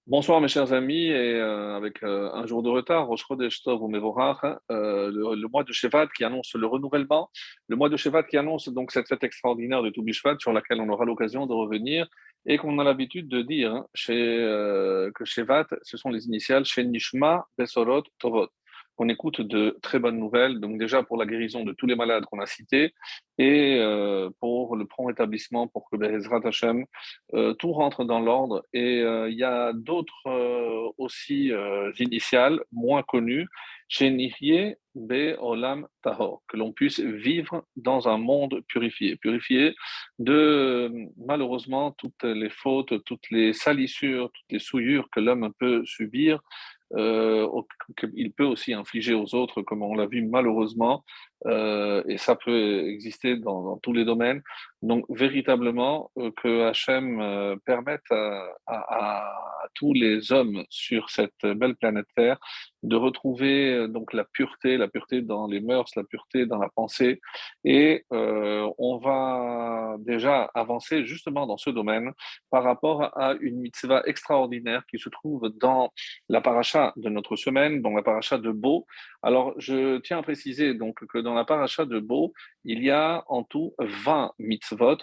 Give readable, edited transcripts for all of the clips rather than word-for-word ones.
Bonsoir mes chers amis, et avec un jour de retard, Rosh Chodesh Tov ou Mevorach, le mois de Shevat qui annonce le renouvellement, le mois de Shevat qui annonce donc cette fête extraordinaire de Toubou Shvat sur laquelle on aura l'occasion de revenir et qu'on a l'habitude de dire que Shevat, ce sont les initiales chez Nishma Besorot Tovot. On écoute de très bonnes nouvelles, donc déjà pour la guérison de tous les malades qu'on a cités et pour le prompt rétablissement pour que Bezrat Hashem tout rentre dans l'ordre et il y a d'autres aussi initiales moins connues chez Nihye Be Olam Tahor, que l'on puisse vivre dans un monde purifié de malheureusement toutes les fautes, toutes les salissures, toutes les souillures que l'homme peut subir, qu'il peut aussi infliger aux autres, comme on l'a vu malheureusement, et ça peut exister dans tous les domaines. Donc, véritablement, que Hachem permette à tous les hommes sur cette belle planète Terre de retrouver donc la pureté dans les mœurs, la pureté dans la pensée. Et on va déjà avancer justement dans ce domaine par rapport à une mitzvah extraordinaire qui se trouve dans la paracha de notre semaine, dans la paracha de Bo. Alors, je tiens à préciser donc que dans la paracha de Bo, il y a en tout 20 mitzvot.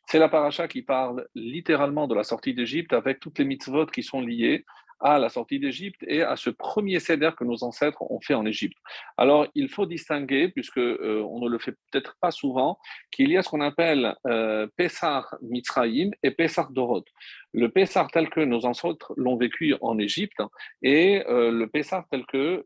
C'est la paracha qui parle littéralement de la sortie d'Égypte avec toutes les mitzvot qui sont liées à la sortie d'Égypte et à ce premier seder que nos ancêtres ont fait en Égypte. Alors, il faut distinguer, puisque on ne le fait peut-être pas souvent, qu'il y a ce qu'on appelle Pessar Mitzrayim et Pessar Dorot. Le Pessar tel que nos ancêtres l'ont vécu en Égypte et le Pessar tel que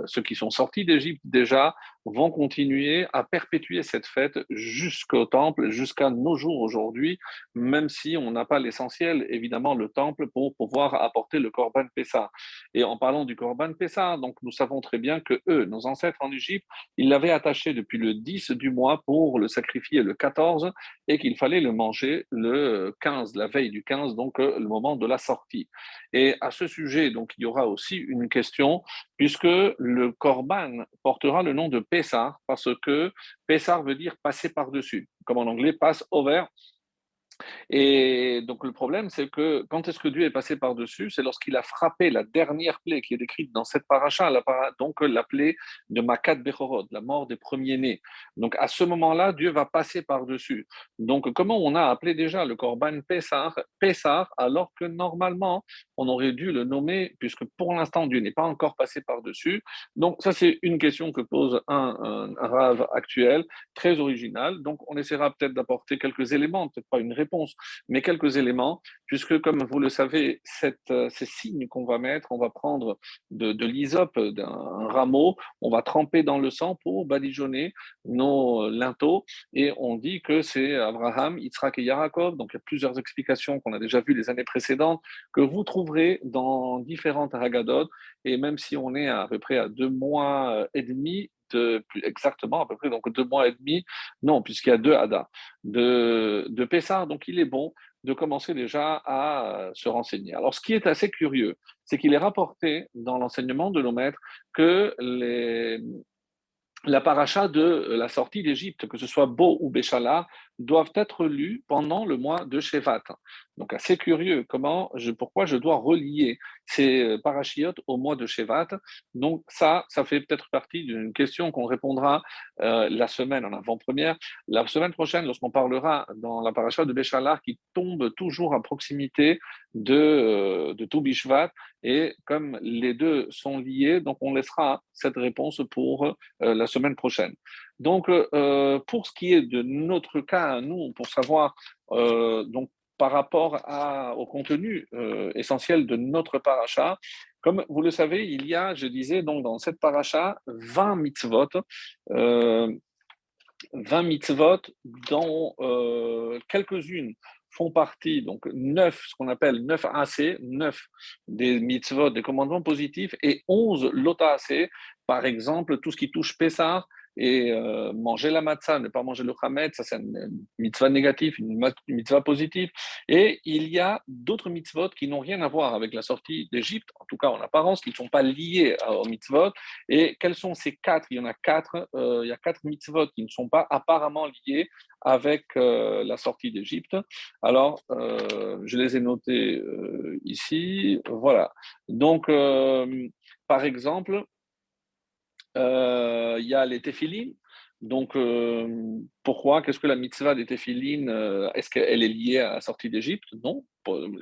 ceux qui sont sortis d'Égypte déjà vont continuer à perpétuer cette fête jusqu'au temple, jusqu'à nos jours aujourd'hui, même si on n'a pas l'essentiel, évidemment, le temple pour pouvoir apporter le Corban Pessah. Et en parlant du Corban Pessah, donc nous savons très bien que eux, nos ancêtres en Égypte, ils l'avaient attaché depuis le 10 du mois pour le sacrifier le 14 et qu'il fallait le manger le 15, la veille du 15, donc le moment de la sortie. Et à ce sujet, donc, il y aura aussi une question puisque le Corban portera le nom de Pessah, parce que Pessah veut dire passer par-dessus, comme en anglais, pass over. Et donc le problème, c'est que quand est-ce que Dieu est passé par-dessus? C'est lorsqu'il a frappé la dernière plaie qui est décrite dans cette paracha, donc la plaie de Makat Bechorot, la mort des premiers-nés. Donc à ce moment-là, Dieu va passer par-dessus. Donc comment on a appelé déjà le Corban Pessah, Pessah, alors que normalement, on aurait dû le nommer, puisque pour l'instant, Dieu n'est pas encore passé par-dessus. Donc ça, c'est une question que pose un rave actuel, très original. Donc on essaiera peut-être d'apporter quelques éléments, peut-être pas une réponse, mais quelques éléments, puisque comme vous le savez, ces signes qu'on va mettre, on va prendre de l'hysope, d'un rameau, on va tremper dans le sang pour badigeonner nos linteaux, et on dit que c'est Abraham, Yitzhak et Yaakov, donc il y a plusieurs explications qu'on a déjà vues les années précédentes, que vous trouverez dans différentes Haggadot, et même si on est à peu près à 2 mois et demi, plus exactement à peu près, donc 2 mois et demi, non, puisqu'il y a deux Hadar, de Pessah, donc il est bon de commencer déjà à se renseigner. Alors, ce qui est assez curieux, c'est qu'il est rapporté dans l'enseignement de nos maîtres que la paracha de la sortie d'Égypte, que ce soit Bo ou Béchala, doivent être lus pendant le mois de Shevat. Donc, assez curieux, pourquoi je dois relier ces parachiotes au mois de Shevat. Donc, ça fait peut-être partie d'une question qu'on répondra la semaine en avant-première. La semaine prochaine, lorsqu'on parlera dans la paracha de Béchala, qui tombe toujours à proximité de Toubou Shvat, et comme les deux sont liés, donc on laissera cette réponse pour la semaine prochaine. Donc, pour ce qui est de notre cas, nous, pour savoir donc par rapport au contenu essentiel de notre paracha, comme vous le savez, il y a, je disais, donc dans cette paracha, 20 mitzvot, euh, 20 mitzvot dont quelques-unes font partie, donc 9, ce qu'on appelle 9 AC, 9 des mitzvot, des commandements positifs, et 11 lota AC, par exemple, tout ce qui touche Pessah et manger la matzah, ne pas manger le chametz, ça c'est une mitzvah négative, une mitzvah positive. Et il y a d'autres mitzvot qui n'ont rien à voir avec la sortie d'Égypte, en tout cas en apparence, qui ne sont pas liés aux mitzvot. Et quels sont ces quatre? Il y en a quatre. Il y a quatre mitzvot qui ne sont pas apparemment liés avec la sortie d'Égypte. Alors, je les ai notés ici. Voilà. Donc, par exemple, il y a les téphilines. Donc, pourquoi? Qu'est-ce que la mitzvah des téphilines, est-ce qu'elle est liée à la sortie d'Égypte? Non,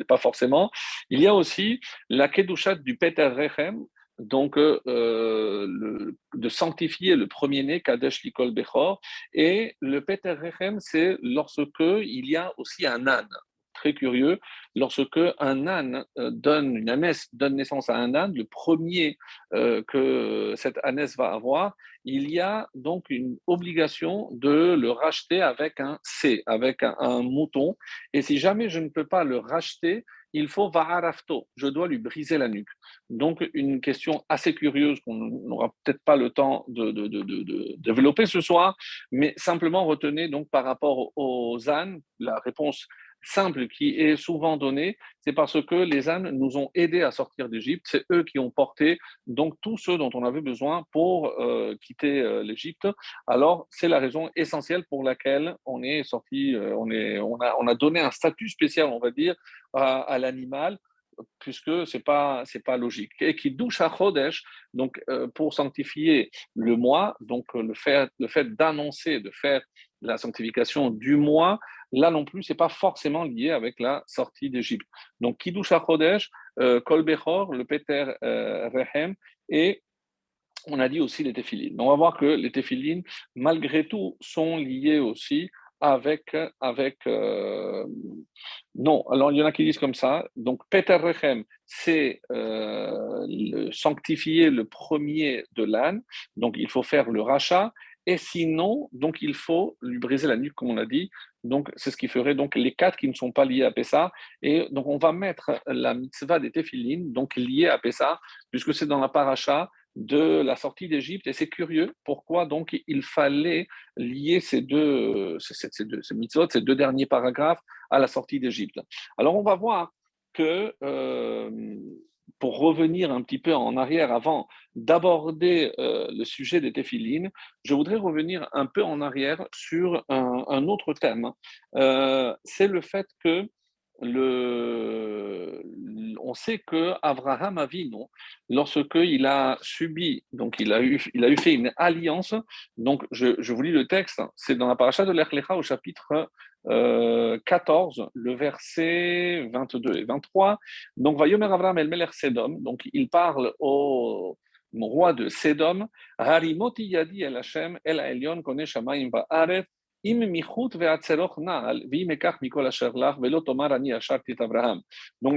pas forcément. Il y a aussi la kedushat du Peter Rechem, donc de sanctifier le premier-né, Kadesh Likol Bechor. Et le Peter Rechem, c'est lorsque il y a aussi un âne. Très curieux, lorsque un âne une ânesse donne naissance à un âne, le premier que cette ânesse va avoir, il y a donc une obligation de le racheter avec un C, avec un mouton. Et si jamais je ne peux pas le racheter, il faut va'arafto, je dois lui briser la nuque. Donc, une question assez curieuse qu'on n'aura peut-être pas le temps de développer ce soir, mais simplement retenez donc par rapport aux ânes, la réponse simple qui est souvent donnée, c'est parce que les ânes nous ont aidés à sortir d'Égypte, c'est eux qui ont porté donc tous ceux dont on avait besoin pour quitter l'Égypte. Alors, c'est la raison essentielle pour laquelle on est sorti, on a donné un statut spécial, on va dire, à l'animal, puisque c'est pas logique. Et qui douche à Chodesh, donc pour sanctifier le mois, donc le fait d'annoncer, de faire la sanctification du mois, là non plus, c'est pas forcément lié avec la sortie d'Égypte. Donc Kiddush HaChodesh, Kol Bechor, le Peter Rehem, et on a dit aussi les téphilines. On va voir que les téphilines, malgré tout, sont liés aussi avec non, alors il y en a qui disent comme ça. Donc, Peter Rechem, c'est sanctifier le premier de l'âne. Donc, il faut faire le rachat. Et sinon, donc, il faut lui briser la nuque, comme on a dit. Donc, c'est ce qui ferait donc les quatre qui ne sont pas liés à Pessah. Et donc, on va mettre la mitzvah des téphilines, donc liée à Pessah, puisque c'est dans la paracha de la sortie d'Égypte. Et c'est curieux, pourquoi donc il fallait lier ces mitzvot, ces deux derniers paragraphes à la sortie d'Égypte. Alors on va voir que, pour revenir un petit peu en arrière avant d'aborder le sujet des téphilines, je voudrais revenir un peu en arrière sur un autre thème. C'est le fait que on sait que Abraham Avinu, lorsque il a subi, donc il a eu fait une alliance. Donc je vous lis le texte. C'est dans la paracha de l'Ech Lecha au chapitre 14, le verset 22 et 23. Donc Vayomer Abraham el Melech Sedom. Donc il parle au roi de Sédom. Harimoti yadi el Hashem el Elyon kone shamayim va'aret. Donc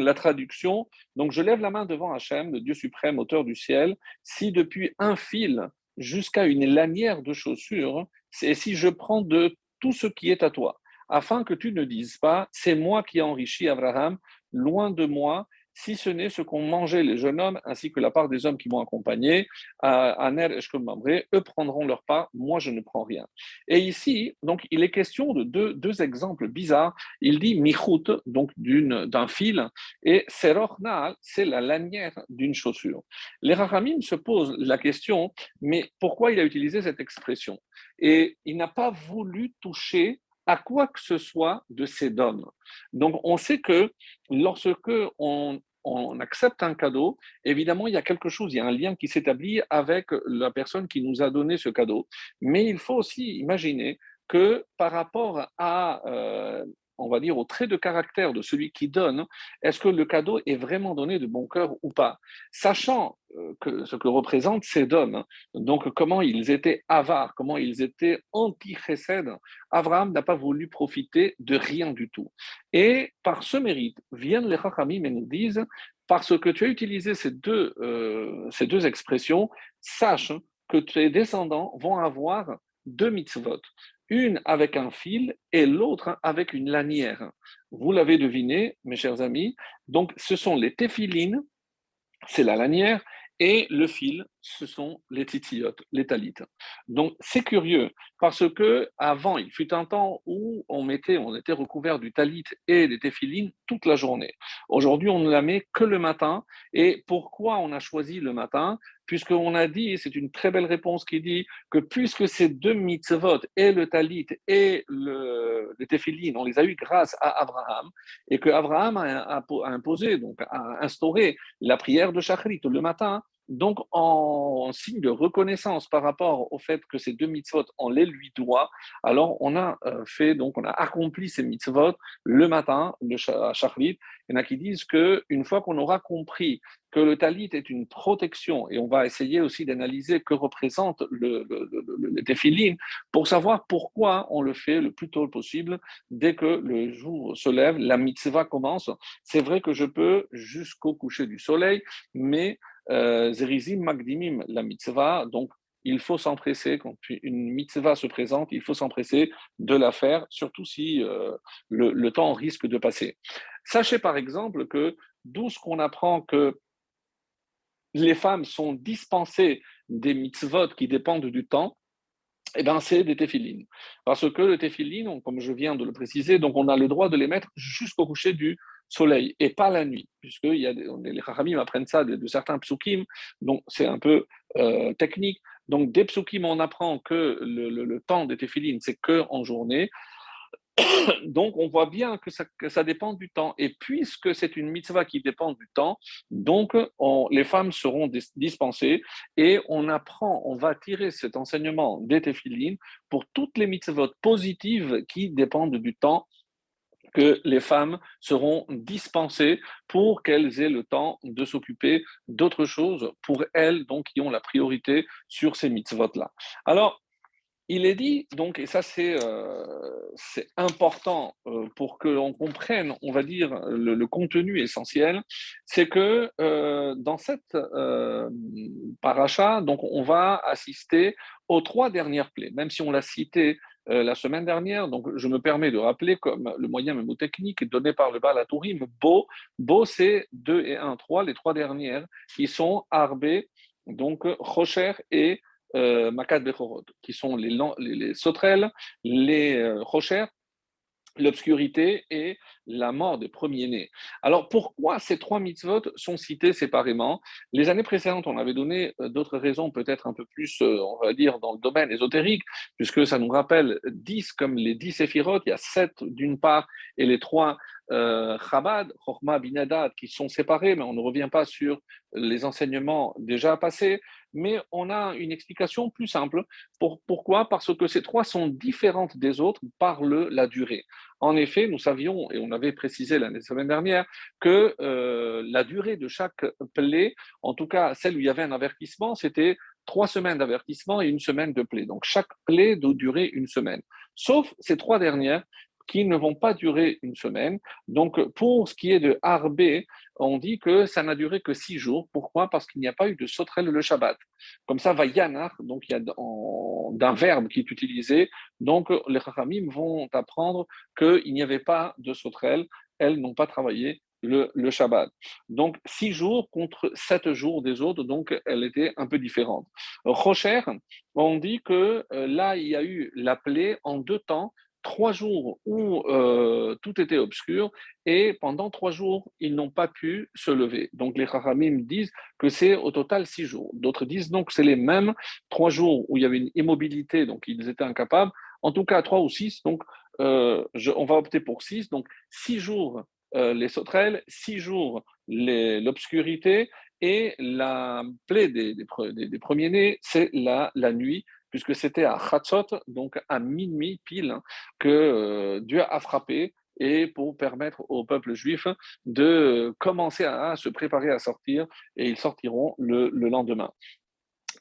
la traduction, donc je lève la main devant Hachem, le Dieu suprême, auteur du ciel, si depuis un fil jusqu'à une lanière de chaussure, et si je prends de tout ce qui est à toi, afin que tu ne dises pas, c'est moi qui ai enrichi Abraham, loin de moi, si ce n'est ce qu'ont mangé les jeunes hommes, ainsi que la part des hommes qui m'ont accompagné, à Ner et Shkol Mamré, eux prendront leur part, moi je ne prends rien. Et ici, donc, il est question de deux exemples bizarres. Il dit michout, donc d'un fil, et seroch naal, c'est la lanière d'une chaussure. Les Rachamim se posent la question, mais pourquoi il a utilisé cette expression? Et il n'a pas voulu toucher à quoi que ce soit de Sédom. Donc, on sait que lorsque on accepte un cadeau, évidemment, il y a quelque chose, il y a un lien qui s'établit avec la personne qui nous a donné ce cadeau. Mais il faut aussi imaginer que par rapport on va dire, au trait de caractère de celui qui donne, est-ce que le cadeau est vraiment donné de bon cœur ou pas? Sachant que ce que représente ces dons, donc comment ils étaient avares, comment ils étaient anti-chesed, Abraham n'a pas voulu profiter de rien du tout. Et par ce mérite, viennent les Chachamim et nous disent, parce que tu as utilisé ces deux expressions, sache que tes descendants vont avoir deux mitzvot, une avec un fil et l'autre avec une lanière. Vous l'avez deviné, mes chers amis, donc ce sont les téphilines, c'est la lanière, Et le fil, ce sont les titillot, les talites. Donc, c'est curieux parce que avant, il fut un temps où on était recouvert du talit et des téphilines toute la journée. Aujourd'hui, on ne la met que le matin. Et pourquoi on a choisi le matin? Puisqu'on a dit, et c'est une très belle réponse qui dit que puisque ces deux mitzvot, et le talit et le téphilin, on les a eus grâce à Abraham, et que Abraham a imposé, donc a instauré la prière de Shachrit le matin, donc en signe de reconnaissance par rapport au fait que ces deux mitzvot, on les lui doit, alors on a on a accompli ces mitzvot le matin, le Shachrit. Il y en a qui disent qu'une fois qu'on aura compris que le talit est une protection, et on va essayer aussi d'analyser que représente le téphilin, pour savoir pourquoi on le fait le plus tôt possible, dès que le jour se lève, la mitzvah commence. C'est vrai que je peux jusqu'au coucher du soleil, mais Zerizim Magdimim, la mitzvah, donc il faut s'empresser, quand une mitzvah se présente, il faut s'empresser de la faire, surtout si le temps risque de passer. Sachez par exemple que d'où ce qu'on apprend que les femmes sont dispensées des mitzvot qui dépendent du temps, eh ben, c'est des téphilines. Parce que le téphilin, comme je viens de le préciser, donc on a le droit de les mettre jusqu'au coucher du soleil et pas la nuit, puisque les Chachamim apprennent ça de certains psukim, donc c'est un peu technique. Donc des psukim, on apprend que le temps des téphilines, c'est que en journée, donc, on voit bien que ça dépend du temps. Et puisque c'est une mitzvah qui dépend du temps, donc les femmes seront dispensées et on va tirer cet enseignement des téphilines pour toutes les mitzvot positives qui dépendent du temps, que les femmes seront dispensées pour qu'elles aient le temps de s'occuper d'autres choses pour elles, donc qui ont la priorité sur ces mitzvot-là. Alors, il est dit, donc, et ça c'est important pour que l'on comprenne, on va dire, le contenu essentiel, c'est que dans cette paracha, donc, on va assister aux trois dernières plaies, même si on l'a cité la semaine dernière, donc je me permets de rappeler comme le moyen mémotechnique donné par le Baal HaTurim, Bo c'est 2 et 1, 3, les trois dernières, qui sont Arbé, donc Rocher et Makat Bechorot, qui sont les sauterelles, les rochers, l'obscurité et la mort des premiers-nés. Alors pourquoi ces trois mitzvot sont cités séparément? Les années précédentes, on avait donné d'autres raisons, peut-être un peu plus, on va dire, dans le domaine ésotérique, puisque ça nous rappelle 10 comme les 10 séphirotes, il y a 7 d'une part et les 3 Chabad, Chochma, Binadad, qui sont séparés, mais on ne revient pas sur les enseignements déjà passés, mais on a une explication plus simple. Pourquoi? Parce que ces trois sont différentes des autres par la durée. En effet, nous savions, et on avait précisé la semaine dernière, que la durée de chaque plaie, en tout cas celle où il y avait un avertissement, c'était 3 semaines d'avertissement et une semaine de plaie. Donc chaque plaie doit durer une semaine. Sauf ces trois dernières qui ne vont pas durer une semaine. Donc pour ce qui est de Arbé, on dit que ça n'a duré que 6 jours. Pourquoi? Parce qu'il n'y a pas eu de sauterelle le Shabbat. Comme ça, va Yanar, donc il y a d'un verbe qui est utilisé. Donc les Chachamim vont apprendre qu'il n'y avait pas de sauterelles, elles n'ont pas travaillé le Shabbat. Donc 6 jours contre 7 jours des autres, donc elle était un peu différente. Rocher, on dit que là, il y a eu la plaie en 2 temps. 3 jours où tout était obscur et pendant 3 jours, ils n'ont pas pu se lever. Donc les Chachamim disent que c'est au total 6 jours. D'autres disent donc que c'est les mêmes 3 jours où il y avait une immobilité, donc ils étaient incapables. En tout cas, 3 ou 6. Donc on va opter pour 6. Donc 6 jours les sauterelles, 6 jours l'obscurité et la plaie des premiers-nés, c'est la nuit, puisque c'était à Chatzot, donc à minuit pile, hein, que Dieu a frappé et pour permettre au peuple juif de commencer à se préparer à sortir, et ils sortiront le lendemain.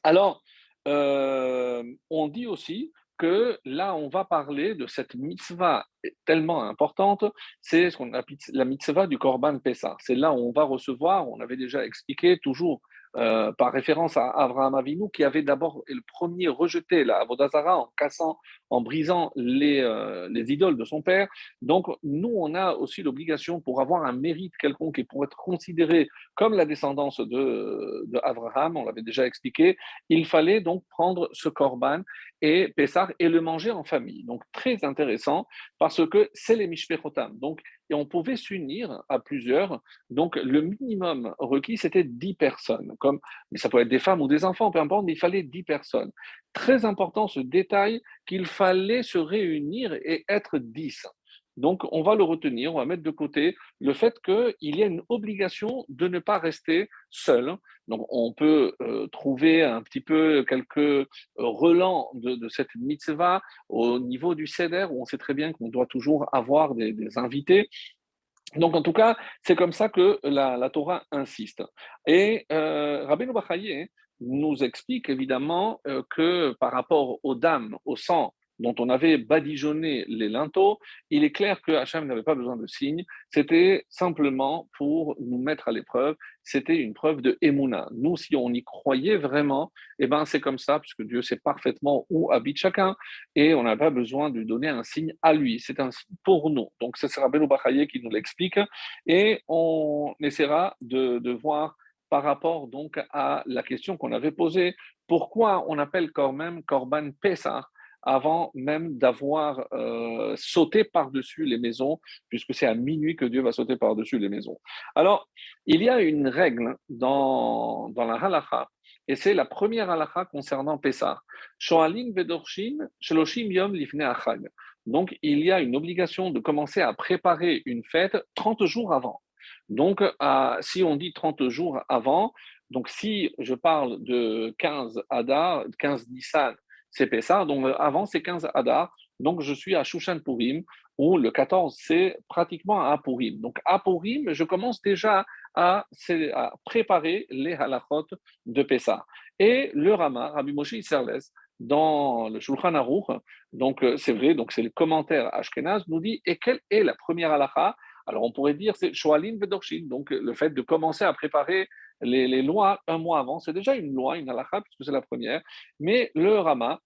Alors, on dit aussi que là, on va parler de cette mitzvah tellement importante, c'est ce qu'on appelle la mitzvah du Korban Pessah. C'est là où on va recevoir, on avait déjà expliqué, toujours par référence à Avraham Avinu, qui avait d'abord le premier rejeté la Avodah Zarah en cassant, en brisant les idoles de son père. Donc, nous, on a aussi l'obligation, pour avoir un mérite quelconque et pour être considéré comme la descendance de Abraham, on l'avait déjà expliqué, il fallait donc prendre ce korban et Pessah et le manger en famille. Donc, très intéressant parce que c'est les mishpechotam. Donc, et on pouvait s'unir à plusieurs. Donc, le minimum requis, c'était 10 personnes. Mais ça peut être des femmes ou des enfants, peu importe, mais il fallait 10 personnes. Très important ce détail qu'il fallait se réunir et être 10. Donc, on va le retenir, on va mettre de côté le fait qu'il y a une obligation de ne pas rester seul. Donc, on peut trouver un petit peu quelques relents de cette mitzvah au niveau du seder, où on sait très bien qu'on doit toujours avoir des invités. Donc, en tout cas, c'est comme ça que la Torah insiste. Et Rabbeinu Bachaye nous explique évidemment que par rapport aux dames, au sang dont on avait badigeonné les linteaux, il est clair que Hachem n'avait pas besoin de signes, c'était simplement pour nous mettre à l'épreuve, c'était une preuve de Emouna. Nous, si on y croyait vraiment, eh ben, c'est comme ça, puisque Dieu sait parfaitement où habite chacun, et on n'a pas besoin de lui donner un signe à lui, c'est un signe pour nous. Donc, ce sera Rabbeinu Bachaye qui nous l'explique, et on essaiera de voir par rapport donc à la question qu'on avait posée, pourquoi on appelle quand même Korban Pessah avant même d'avoir sauté par-dessus les maisons, puisque c'est à minuit que Dieu va sauter par-dessus les maisons. Alors, il y a une règle dans la halakha, et c'est la première halakha concernant Pessah. Shoalin vedorshin sheloshim yom lifnei achag. Donc, il y a une obligation de commencer à préparer une fête 30 jours avant. Donc, si on dit 30 jours avant, donc si je parle de 15 Adar, 15 Nissan, c'est Pessah, donc avant c'est 15 Adar, donc je suis à Shushan Purim, où le 14 c'est pratiquement à Purim. Donc à Purim, je commence déjà à préparer les halachot de Pessah. Et le Rama, Rabbi Moshe Isserles, dans le Shulchan Aruch, donc c'est vrai, donc c'est le commentaire Ashkenaz, nous dit, et quelle est la première halacha? Alors on pourrait dire c'est Shoalin Vedorshin, donc le fait de commencer à préparer les lois un mois avant, c'est déjà une loi, une halakha, puisque c'est la première. Mais le Rama,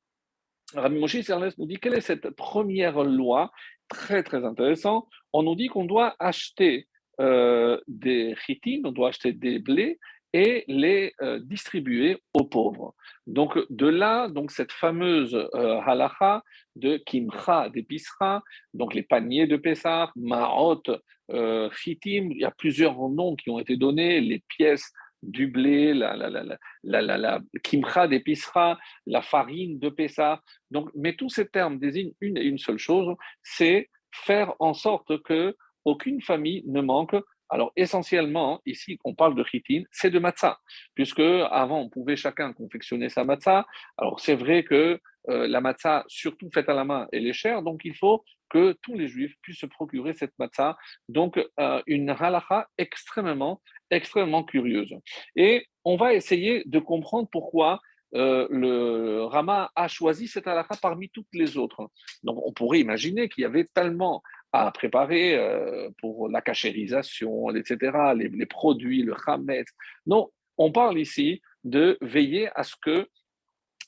Rabbi Moshe Isserles nous dit quelle est cette première loi, très très intéressant. On nous dit qu'on doit acheter des chitines, on doit acheter des blés et les distribuer aux pauvres. Donc de là, donc cette fameuse halakha de kimcha, d'épicerie, donc les paniers de Pessah, maot, chitim, il y a plusieurs noms qui ont été donnés, les pièces du blé, la kimcha d'épicerie, la farine de Pessah. Donc, mais tous ces termes désignent une et une seule chose, c'est faire en sorte que aucune famille ne manque. Alors, essentiellement, ici, on parle de chitin, c'est de matzah, puisque avant, on pouvait chacun confectionner sa matzah. Alors, c'est vrai que la matzah, surtout faite à la main, elle est chère, donc il faut que tous les juifs puissent se procurer cette matzah. Donc, une halakha extrêmement curieuse. Et on va essayer de comprendre pourquoi le Rama a choisi cette halakha parmi toutes les autres. Donc, on pourrait imaginer qu'il y avait tellement à préparer pour la cachérisation, etc., les produits, le chametz. Non, on parle ici de veiller à ce que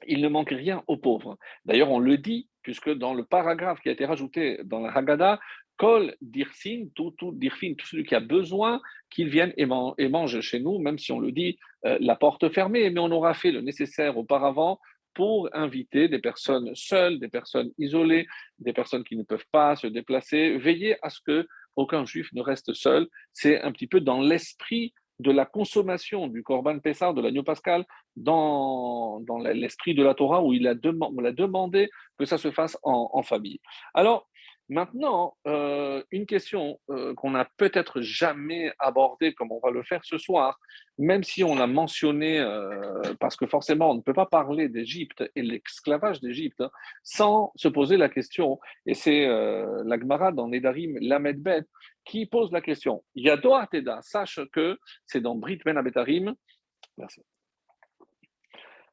il ne manque rien aux pauvres. D'ailleurs, on le dit, puisque dans le paragraphe qui a été rajouté dans la Haggadah, Kol dirsin, tout dirfin, tout celui qui a besoin, qu'il vienne et mange chez nous, même si on le dit la porte fermée, mais on aura fait le nécessaire auparavant pour inviter des personnes seules, des personnes isolées, des personnes qui ne peuvent pas se déplacer, veiller à ce que aucun juif ne reste seul. C'est un petit peu dans l'esprit de la consommation du Corban Pessah, de l'agneau pascal, dans l'esprit de la Torah où on a demandé que ça se fasse en famille. Alors, maintenant, une question qu'on n'a peut-être jamais abordée comme on va le faire ce soir, même si on l'a mentionné, parce que forcément on ne peut pas parler d'Égypte et l'esclavage d'Égypte sans se poser la question, et c'est la Gemara dans Nedarim Lamed Bet qui pose la question. Yado Ateda, sache que c'est dans Brit Ben Abetarim, merci.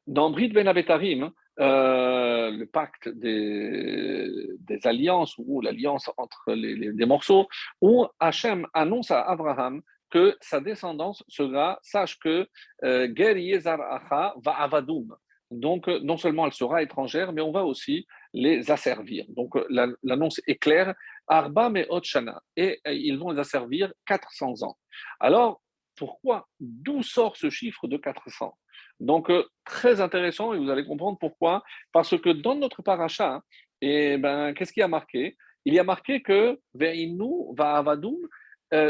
Dans Brit Ben Abetarim, le pacte des alliances ou l'alliance entre des morceaux, où Hachem annonce à Abraham que sa descendance sera, sache que Ger Yezar Acha va avadoum. Donc, non seulement elle sera étrangère, mais on va aussi les asservir. Donc, l'annonce est claire. Arba Me'ot Shana. Et ils vont les asservir 400 ans. Alors, pourquoi? D'où sort ce chiffre de 400? Donc, très intéressant, et vous allez comprendre pourquoi. Parce que dans notre paracha, eh ben, qu'est-ce qui a marqué? Il y a marqué que Ve'inu va'avadoum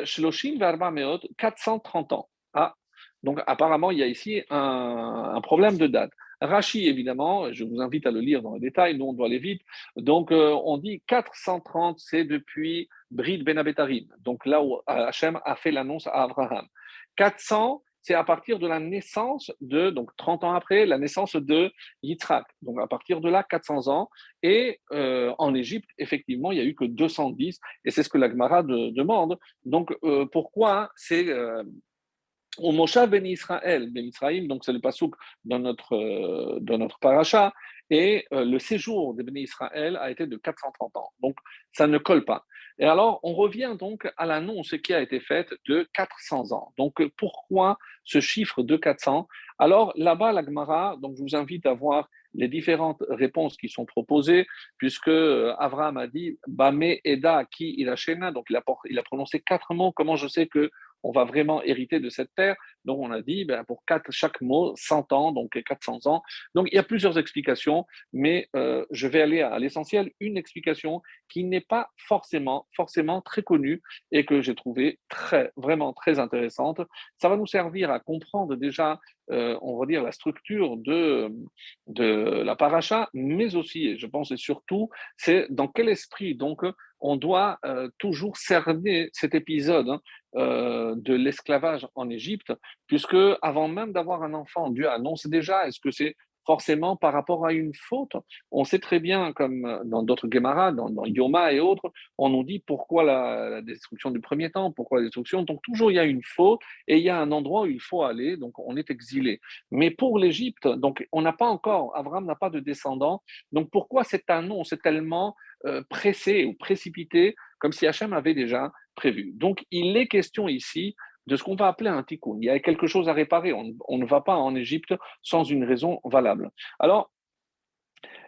Shloshim ve'arba me'ot, 430 ans. Ah, donc apparemment, il y a ici un problème de date. Rachi, évidemment, je vous invite à le lire dans le détail, nous on doit aller vite. Donc on dit 430, c'est depuis Brit Ben Abetarim, donc là où Hachem a fait l'annonce à Abraham. 400, c'est à partir de la naissance de, donc 30 ans après, la naissance de Yitzhak. Donc à partir de là, 400 ans. Et en Égypte, effectivement, il n'y a eu que 210, et c'est ce que la Gemara demande. Donc pourquoi c'est au Moshav Ben Israël, Ben Israël, donc c'est le pasouk dans notre paracha, et le séjour des Ben Israël a été de 430 ans. Donc ça ne colle pas. Et alors on revient donc à l'annonce qui a été faite de 400 ans. Donc pourquoi ce chiffre de 400? Alors là-bas, la Gemara, donc je vous invite à voir les différentes réponses qui sont proposées, puisque Abraham a dit Bame Eda ki ilashena, donc il a prononcé 4 mots. Comment je sais que on va vraiment hériter de cette terre? Donc on a dit, ben, pour chaque mot, 100 ans, donc 400 ans. Donc il y a plusieurs explications, mais je vais aller à l'essentiel. Une explication qui n'est pas forcément très connue et que j'ai trouvée vraiment très intéressante. Ça va nous servir à comprendre déjà, on va dire, la structure de la paracha, mais aussi, et je pense et surtout, c'est dans quel esprit donc on doit toujours cerner cet épisode, hein, de l'esclavage en Égypte, puisque avant même d'avoir un enfant, Dieu annonce déjà, est-ce que c'est forcément par rapport à une faute? On sait très bien, comme dans d'autres Gemara, dans Yoma et autres, on nous dit pourquoi la destruction du premier temps, pourquoi la destruction. Donc toujours il y a une faute et il y a un endroit où il faut aller, donc on est exilé. Mais pour l'Égypte, donc on n'a pas encore, Abraham n'a pas de descendants, donc pourquoi cette annonce est tellement pressée ou précipitée, comme si Hachem avait déjà prévu. Donc, il est question ici de ce qu'on va appeler un tikkun. Il y a quelque chose à réparer. On ne va pas en Égypte sans une raison valable. Alors,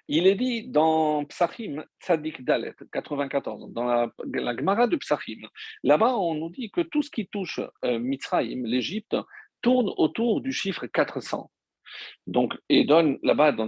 il est dit dans Psachim, Tzadik Dalet, 94, dans la Gemara de Psachim. Là-bas, on nous dit que tout ce qui touche Mitzrayim, l'Égypte, tourne autour du chiffre 400. Donc, et donne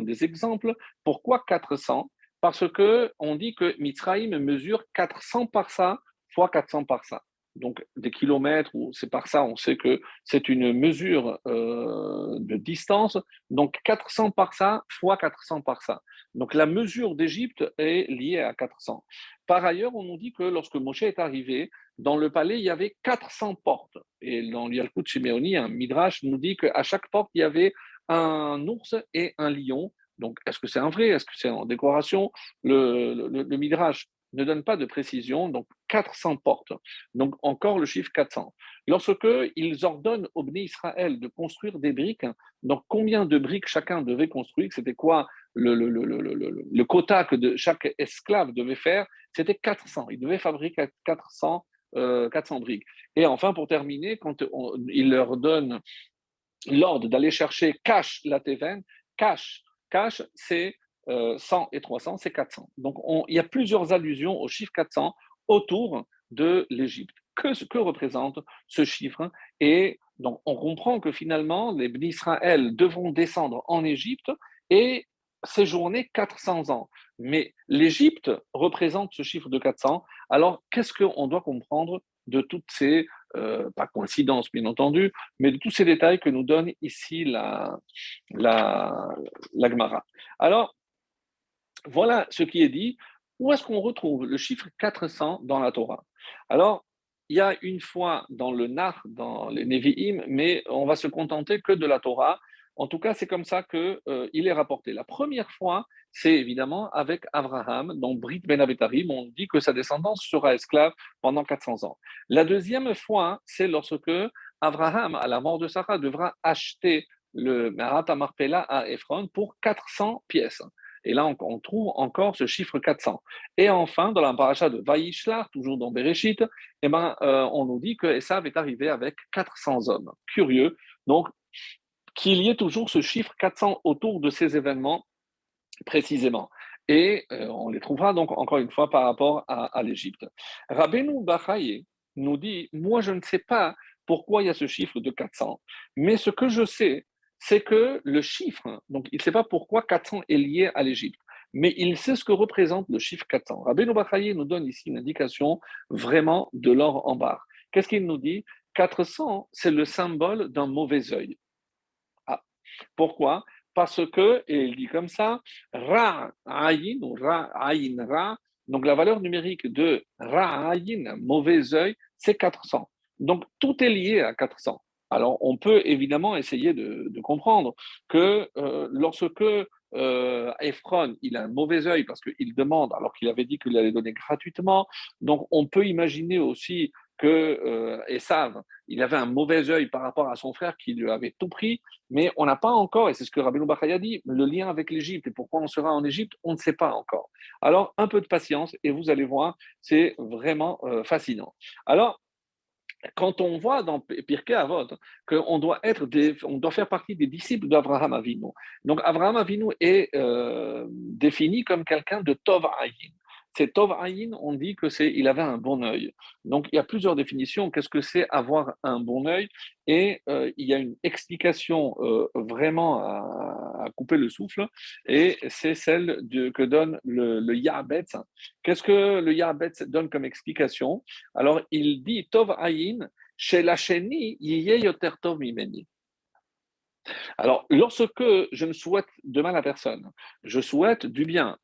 des exemples. Pourquoi 400? Parce que on dit que Mitzrayim mesure 400 par ça fois 400 par ça. Donc, des kilomètres, ou c'est par ça, on sait que c'est une mesure de distance. Donc, 400 par ça fois 400 par ça. Donc, la mesure d'Égypte est liée à 400. Par ailleurs, on nous dit que lorsque Moshe est arrivé, dans le palais, il y avait 400 portes. Et dans l'Yalkut Shimeoni, un midrash nous dit qu'à chaque porte, il y avait un ours et un lion. Donc, est-ce que c'est un vrai? Est-ce que c'est en décoration? Le Midrash ne donne pas de précision. Donc, 400 portes. Donc, encore le chiffre 400. Lorsque ils ordonnent au Bnei Israël de construire des briques, donc combien de briques chacun devait construire? C'était quoi le quota que chaque esclave devait faire? C'était 400. Il devait fabriquer 400 briques. Et enfin, pour terminer, quand il leur donne l'ordre d'aller chercher cash la Teven, cash c'est 100 et 300, c'est 400. Donc il y a plusieurs allusions au chiffre 400 autour de l'Égypte. Que représente ce chiffre? Et donc on comprend que finalement les Bnei Israël devront descendre en Égypte et séjourner 400 ans. Mais l'Égypte représente ce chiffre de 400. Alors qu'est-ce qu'on doit comprendre de toutes ces, pas coïncidences bien entendu, mais de tous ces détails que nous donne ici la Gemara. Alors, voilà ce qui est dit. Où est-ce qu'on retrouve le chiffre 400 dans la Torah? Alors, il y a une fois dans le Nar, dans les Nevi'im, mais on va se contenter que de la Torah. En tout cas, c'est comme ça qu'il est rapporté. La première fois, c'est évidemment avec Abraham, dans Brit Ben Abetarim, on dit que sa descendance sera esclave pendant 400 ans. La deuxième fois, c'est lorsque Abraham, à la mort de Sarah, devra acheter le Merat Marpella à Ephron pour 400 pièces. Et là, on trouve encore ce chiffre 400. Et enfin, dans la paracha de Vaïshlar, toujours dans Bereshit, on nous dit que Esav est arrivé avec 400 hommes. Curieux. Donc, qu'il y ait toujours ce chiffre 400 autour de ces événements précisément. Et on les trouvera donc encore une fois par rapport à l'Égypte. Rabbeinu Bachaye nous dit, moi je ne sais pas pourquoi il y a ce chiffre de 400, mais ce que je sais, c'est que le chiffre, donc il ne sait pas pourquoi 400 est lié à l'Égypte, mais il sait ce que représente le chiffre 400. Rabbeinu Bachaye nous donne ici une indication vraiment de l'or en barre. Qu'est-ce qu'il nous dit? 400, c'est le symbole d'un mauvais œil. Ah. Pourquoi? Parce que, et il dit comme ça, Ra Ayin, ou Ra Ayin Ra, donc la valeur numérique de Ra Ayin, mauvais œil, c'est 400. Donc tout est lié à 400. Alors on peut évidemment essayer de comprendre que lorsque Ephron, il a un mauvais œil parce qu'il demande, alors qu'il avait dit qu'il allait donner gratuitement, donc on peut imaginer aussi que Esav, il avait un mauvais œil par rapport à son frère qui lui avait tout pris, mais on n'a pas encore, et c'est ce que Rabbeinu Bachai a dit, le lien avec l'Égypte et pourquoi on sera en Égypte, on ne sait pas encore. Alors, un peu de patience et vous allez voir, c'est vraiment fascinant. Alors, quand on voit dans Pirkei Avot qu'on doit on doit faire partie des disciples d'Abraham Avinu. Donc, Abraham Avinu est défini comme quelqu'un de Tov Ayin. C'est Tov Ayin, on dit que il avait un bon œil. Donc, il y a plusieurs définitions. Qu'est-ce que c'est avoir un bon œil? Et il y a une explication vraiment à couper le souffle, et c'est celle que donne le Ya'abetz. Qu'est-ce que le Ya'abetz donne comme explication? Alors, il dit Tov Ayin, chez la Sheni, Yiye Yoter Tov Mimeni. Alors, lorsque je ne souhaite de mal à personne, je souhaite du bien,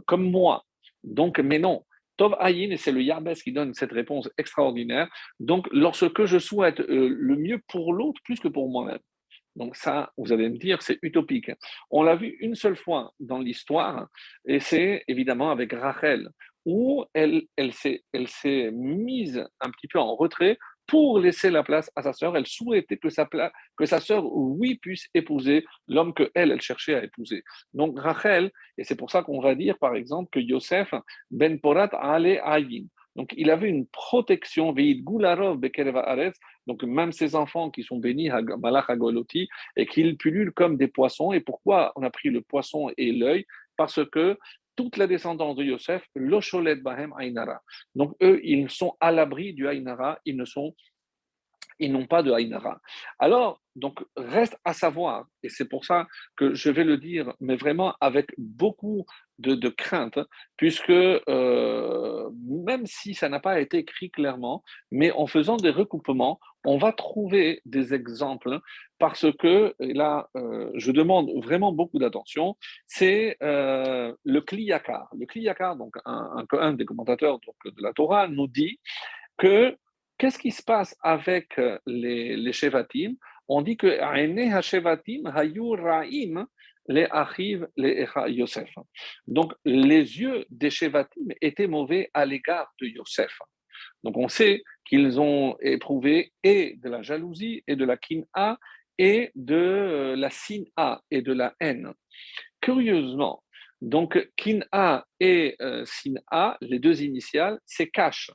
comme moi. Donc, mais non. Tov Ayin, et c'est le Yarbès qui donne cette réponse extraordinaire. Donc, lorsque je souhaite le mieux pour l'autre plus que pour moi-même. Donc ça, vous allez me dire, c'est utopique. On l'a vu une seule fois dans l'histoire, et c'est évidemment avec Rachel, où elle s'est mise un petit peu en retrait pour laisser la place à sa sœur. Elle souhaitait que sa sœur, oui, puisse épouser l'homme que elle cherchait à épouser. Donc Rachel, et c'est pour ça qu'on va dire, par exemple, que Yosef ben Porat ale ayin. Donc il avait une protection, veid gularov bekereva aretz, donc même ces enfants qui sont bénis, Malach Agoloti, et qu'ils pullulent comme des poissons. Et pourquoi on a pris le poisson et l'œil? Parce que toute la descendance de Yosef, l'Osholet Bahem Ainara. Donc eux, ils sont à l'abri du Ainara, ils n'ont pas de Ainara. Alors, donc, reste à savoir, et c'est pour ça que je vais le dire, mais vraiment avec beaucoup de crainte, puisque même si ça n'a pas été écrit clairement, mais en faisant des recoupements, on va trouver des exemples, parce que, et là, je demande vraiment beaucoup d'attention, c'est le Kliyakar. Le Kliyakar, donc un des commentateurs donc, de la Torah, nous dit que qu'est-ce qui se passe avec les Shevatim? On dit que Aine HaShevatim Hayu Ra'im les Achiv les Echa Yosef. Donc les yeux des Shevatim étaient mauvais à l'égard de Yosef. Donc on sait qu'ils ont éprouvé et de la jalousie et de la kin'a et de la sin'a et de la haine. Curieusement, donc kin'a et sin'a, les deux initiales, c'est cash.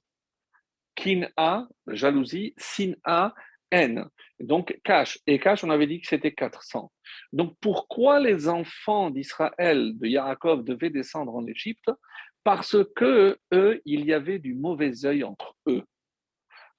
Kin-a, jalousie, sin-a, haine. Donc, cash. Et cash, on avait dit que c'était 400. Donc, pourquoi les enfants d'Israël, de Yaakov, devaient descendre en Égypte? Parce que eux, il y avait du mauvais œil entre eux.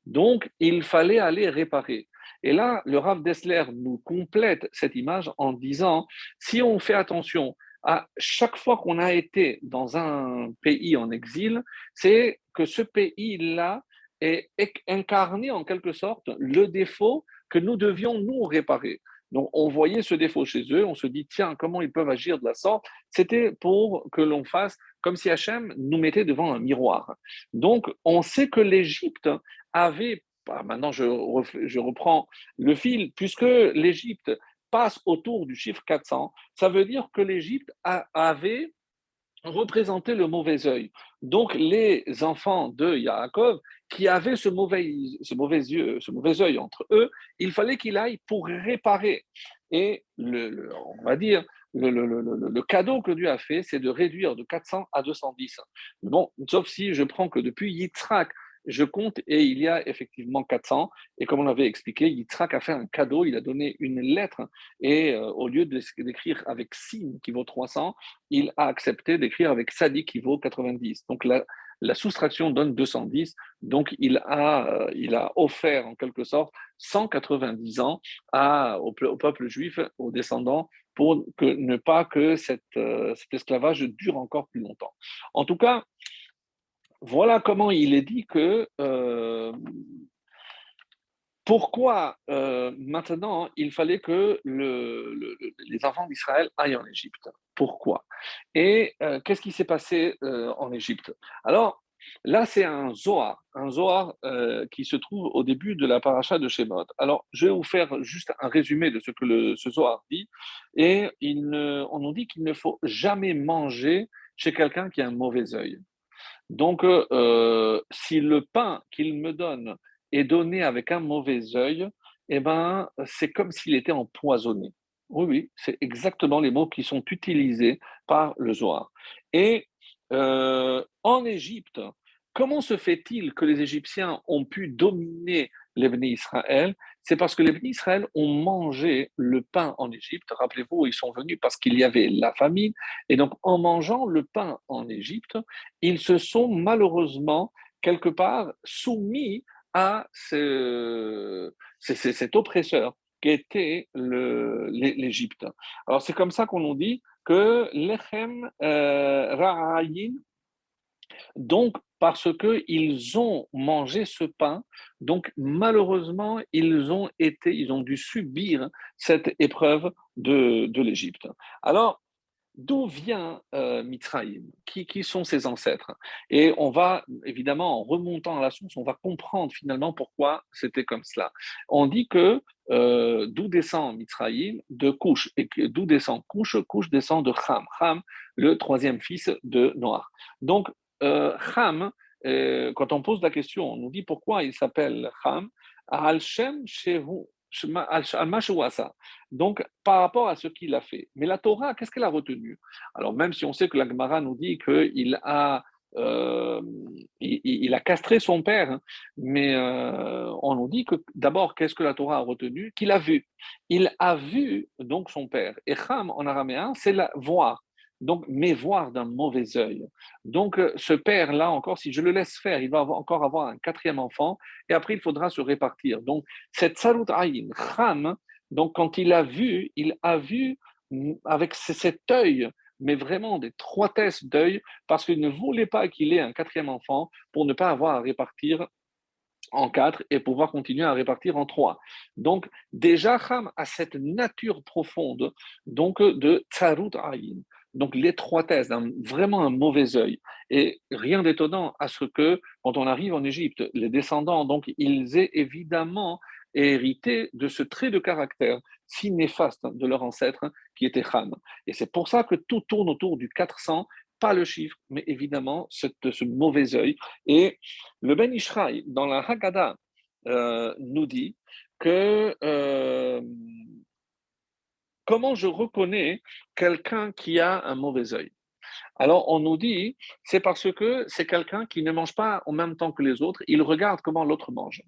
Donc, il fallait aller réparer. Et là, le Rav Dessler nous complète cette image en disant, si on fait attention à chaque fois qu'on a été dans un pays en exil, c'est que ce pays-là est incarné en quelque sorte le défaut que nous devions nous réparer. Donc, on voyait ce défaut chez eux, on se dit, tiens, comment ils peuvent agir de la sorte? C'était pour que l'on fasse comme si Hachem nous mettait devant un miroir. Donc, on sait que l'Égypte avait, maintenant je reprends le fil, puisque l'Égypte passe autour du chiffre 400, ça veut dire que l'Égypte avait représenté le mauvais œil. Donc les enfants de Yaakov qui avaient ce mauvais œil entre eux, il fallait qu'il aille pour réparer. Et on va dire, le cadeau que Dieu a fait, c'est de réduire de 400 à 210. Bon, sauf si je prends que depuis Yitzhak, je compte et il y a effectivement 400. Et comme on l'avait expliqué, Yitzhak a fait un cadeau, il a donné une lettre et au lieu d'écrire avec Sin qui vaut 300, il a accepté d'écrire avec Sadi qui vaut 90. Donc la soustraction donne 210. Donc il a offert en quelque sorte 190 ans au peuple juif, aux descendants, pour ne pas que cet esclavage dure encore plus longtemps. En tout cas, voilà comment il est dit que pourquoi maintenant il fallait que les enfants d'Israël aillent en Égypte. Pourquoi? Et qu'est-ce qui s'est passé en Égypte? Alors, là, c'est un Zohar qui se trouve au début de la paracha de Shemot. Alors, je vais vous faire juste un résumé de ce que ce Zohar dit. Et on nous dit qu'il ne faut jamais manger chez quelqu'un qui a un mauvais œil. Donc, si le pain qu'il me donne est donné avec un mauvais œil, eh ben, c'est comme s'il était empoisonné. Oui, oui, c'est exactement les mots qui sont utilisés par le Zohar. Et en Égypte, comment se fait-il que les Égyptiens ont pu dominer les Bénis Israël? C'est parce que les Bénis Israël ont mangé le pain en Égypte. Rappelez-vous, ils sont venus parce qu'il y avait la famine. Et donc, en mangeant le pain en Égypte, ils se sont malheureusement quelque part soumis à cet oppresseur qu'était l'Égypte. Alors c'est comme ça qu'on nous dit que l'Echem Ra'ayin, donc parce qu'ils ont mangé ce pain, donc malheureusement ils ont dû subir cette épreuve de l'Égypte. Alors d'où vient Mitzrayim? Qui sont ses ancêtres? Et on va, évidemment, en remontant à la source, on va comprendre finalement pourquoi c'était comme cela. On dit que d'où descend Mitzrayim? De Couche. Et d'où descend Couche? Couche descend de Ham. Ham, le troisième fils de Noach. Donc, Ham, quand on pose la question, on nous dit pourquoi il s'appelle Ham. Al-Shem Shehu. Al-Mashouasa. Donc, par rapport à ce qu'il a fait. Mais la Torah, qu'est-ce qu'elle a retenu? Alors, même si on sait que la Gemara nous dit euh, il a castré son père, hein, mais on nous dit que d'abord, qu'est-ce que la Torah a retenu? Qu'il a vu. Il a vu donc son père. Et Cham en araméen, c'est la voir. Donc, mais voir d'un mauvais œil. Donc, ce père-là, encore, si je le laisse faire, il va encore avoir un quatrième enfant, et après, il faudra se répartir. Donc, cette salut aïn, Cham, donc, quand il a vu avec cet œil, mais vraiment des trois tests d'œil, parce qu'il ne voulait pas qu'il ait un quatrième enfant pour ne pas avoir à répartir en quatre et pouvoir continuer à répartir en trois. Donc, déjà, Ham a cette nature profonde donc de tsarut ayin. Donc, l'étroitesse, vraiment un mauvais œil. Et rien d'étonnant à ce que, quand on arrive en Égypte, les descendants, donc, ils aient évidemment hérité de ce trait de caractère si néfaste de leur ancêtre qui était Ham. Et c'est pour ça que tout tourne autour du 400, pas le chiffre, mais évidemment ce mauvais œil. Et le Ben Ishraï, dans la Haggadah, nous dit que comment je reconnais quelqu'un qui a un mauvais œil. Alors, on nous dit, c'est parce que c'est quelqu'un qui ne mange pas en même temps que les autres, il regarde comment l'autre mange.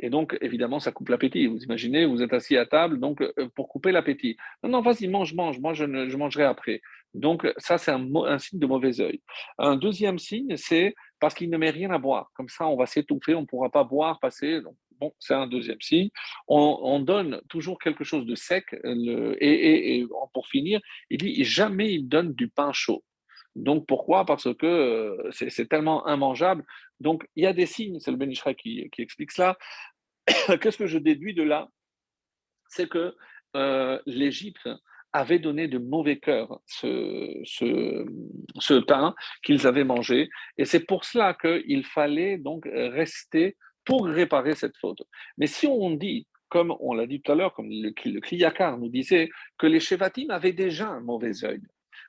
Et donc, évidemment, ça coupe l'appétit. Vous imaginez, vous êtes assis à table, donc pour couper l'appétit. Non, non, vas-y, mange, mange, moi je mangerai après. Donc, ça, c'est un signe de mauvais œil. Un deuxième signe, c'est parce qu'il ne met rien à boire. Comme ça, on va s'étouffer, on ne pourra pas boire, passer. Donc, bon, c'est un deuxième signe. On donne toujours quelque chose de sec. Et pour finir, il dit jamais il donne du pain chaud. Donc pourquoi? Parce que c'est tellement immangeable. Donc il y a des signes, c'est le Ben Ishra qui explique cela. Qu'est-ce que je déduis de là? C'est que l'Égypte avait donné de mauvais cœur ce pain qu'ils avaient mangé. Et c'est pour cela qu'il fallait donc rester pour réparer cette faute. Mais si on dit, comme on l'a dit tout à l'heure, comme le Kliyakar nous disait, que les Shevatim avaient déjà un mauvais œil.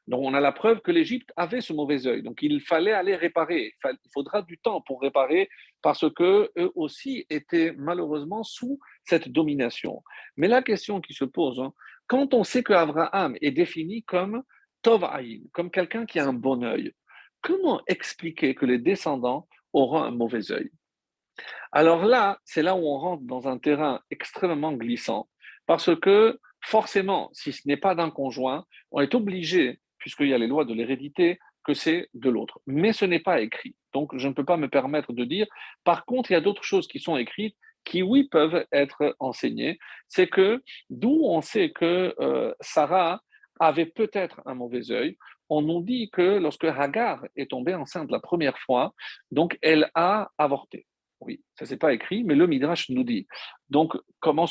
Donc on a la preuve que l'Égypte avait ce mauvais œil. Donc il fallait aller réparer. Il faudra du temps pour réparer parce que eux aussi étaient malheureusement sous cette domination. Mais la question qui se pose, hein, Quand on sait qu'Abraham est défini comme Tov Aïn, comme quelqu'un qui a un bon œil, comment expliquer que les descendants auront un mauvais œil? Alors là, c'est là où on rentre dans un terrain extrêmement glissant, parce que forcément, si ce n'est pas d'un conjoint, on est obligé, puisqu'il y a les lois de l'hérédité, que c'est de l'autre. Mais ce n'est pas écrit. Donc, je ne peux pas me permettre de dire. Par contre, il y a d'autres choses qui sont écrites qui, oui, peuvent être enseignées. C'est que d'où on sait que Sarah avait peut-être un mauvais œil, on nous dit que lorsque Hagar est tombée enceinte la première fois, donc elle a avorté. Oui, ça c'est pas écrit, mais le Midrash nous dit. Donc, comment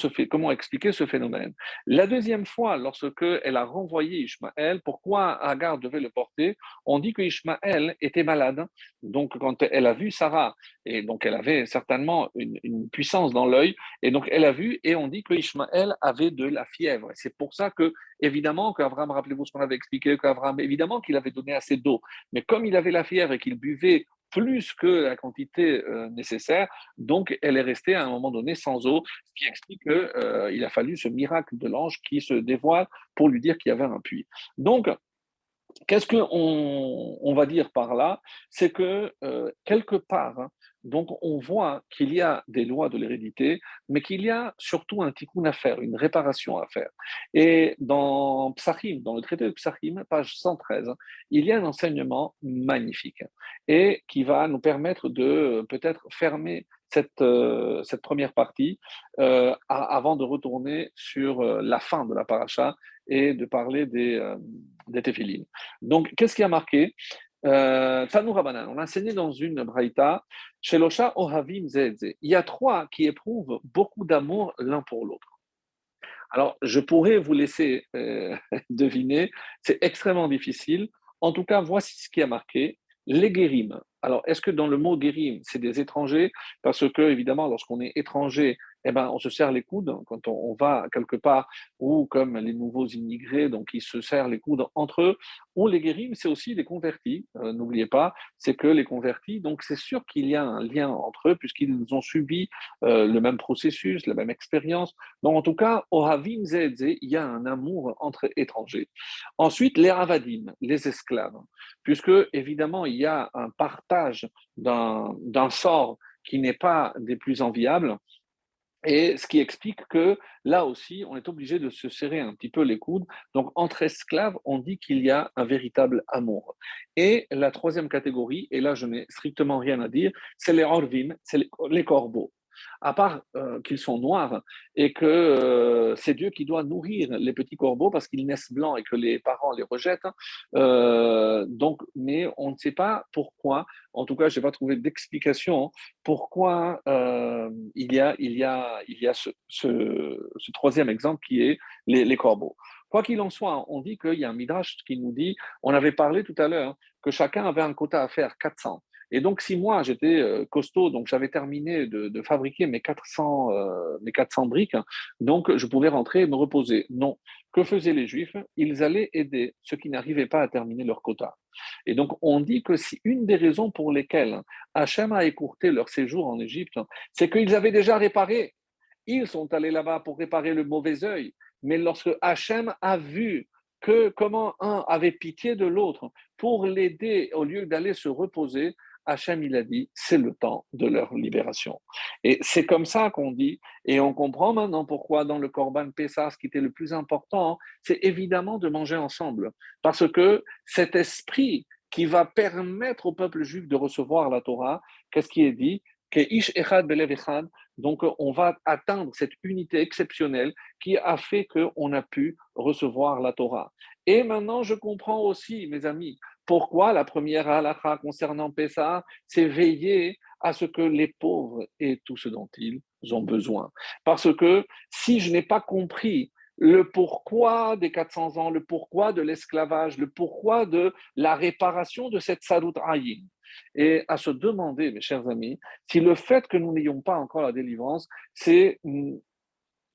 expliquer ce phénomène? La deuxième fois, lorsque elle a renvoyé Ishmaël, pourquoi Agar devait le porter? On dit que Ishmaël était malade. Donc, quand elle a vu Sarah, et donc elle avait certainement une puissance dans l'œil, et donc elle a vu, et on dit que Ishmaël avait de la fièvre. C'est pour ça que, évidemment, qu'Abraham, rappelez-vous ce qu'on avait expliqué, qu'Abraham, évidemment qu'il avait donné assez d'eau, mais comme il avait la fièvre et qu'il buvait plus que la quantité nécessaire. Donc, elle est restée à un moment donné sans eau, ce qui explique qu'il a fallu ce miracle de l'ange qui se dévoile pour lui dire qu'il y avait un puits. Donc, qu'est-ce qu'on va dire par là? C'est que quelque part, hein, donc on voit qu'il y a des lois de l'hérédité, mais qu'il y a surtout un tikkun à faire, une réparation à faire. Et dans Psachim, dans le traité de Psachim, page 113, il y a un enseignement magnifique et qui va nous permettre de peut-être fermer cette première partie avant de retourner sur la fin de la paracha et de parler des téphilines. Donc, qu'est-ce qui a marqué Tanou Rabanan, on a enseigné dans une braïta, Shelosha Ohavim Zedze. Il y a trois qui éprouvent beaucoup d'amour l'un pour l'autre. Alors, je pourrais vous laisser deviner, c'est extrêmement difficile. En tout cas, voici ce qui a marqué les guérim. Alors, est-ce que dans le mot guérim, c'est des étrangers? Parce que, évidemment, lorsqu'on est étranger, eh ben, on se serre les coudes quand on va quelque part, ou comme les nouveaux immigrés, donc ils se serrent les coudes entre eux. Ou les guérim, c'est aussi les convertis. N'oubliez pas, c'est que les convertis, donc c'est sûr qu'il y a un lien entre eux, puisqu'ils ont subi le même processus, la même expérience. Donc, en tout cas, au Havim Zedze, il y a un amour entre étrangers. Ensuite, les Ravadim, les esclaves, puisque évidemment, il y a un partage d'un sort qui n'est pas des plus enviables. Et ce qui explique que là aussi, on est obligé de se serrer un petit peu les coudes. Donc, entre esclaves, on dit qu'il y a un véritable amour. Et la troisième catégorie, et là je n'ai strictement rien à dire, c'est les orvim, c'est les corbeaux. À part qu'ils sont noirs et que c'est Dieu qui doit nourrir les petits corbeaux parce qu'ils naissent blancs et que les parents les rejettent. Donc, mais on ne sait pas pourquoi. En tout cas, je n'ai pas trouvé d'explication pourquoi il y a ce troisième exemple qui est les corbeaux. Quoi qu'il en soit, on dit qu'il y a un midrash qui nous dit, on avait parlé tout à l'heure, que chacun avait un quota à faire, 400. Et donc, si moi, j'étais costaud, donc j'avais terminé de fabriquer mes 400 briques, donc je pouvais rentrer et me reposer. Non. Que faisaient les Juifs? Ils allaient aider ceux qui n'arrivaient pas à terminer leur quota. Et donc, on dit que si une des raisons pour lesquelles Hachem a écourté leur séjour en Égypte, c'est qu'ils avaient déjà réparé. Ils sont allés là-bas pour réparer le mauvais œil. Mais lorsque Hachem a vu que comment un avait pitié de l'autre pour l'aider au lieu d'aller se reposer, Hachem, il a dit, c'est le temps de leur libération. Et c'est comme ça qu'on dit, et on comprend maintenant pourquoi dans le Corban Pessah, ce qui était le plus important, c'est évidemment de manger ensemble. Parce que cet esprit qui va permettre au peuple juif de recevoir la Torah, qu'est-ce qui est dit? Que ish echad belev echad. Donc, on va atteindre cette unité exceptionnelle qui a fait qu'on a pu recevoir la Torah. Et maintenant, je comprends aussi, mes amis, pourquoi la première halakha concernant Pessah, c'est veiller à ce que les pauvres aient tout ce dont ils ont besoin. Parce que si je n'ai pas compris le pourquoi des 400 ans, le pourquoi de l'esclavage, le pourquoi de la réparation de cette salut ayin, et à se demander, mes chers amis, si le fait que nous n'ayons pas encore la délivrance, c'est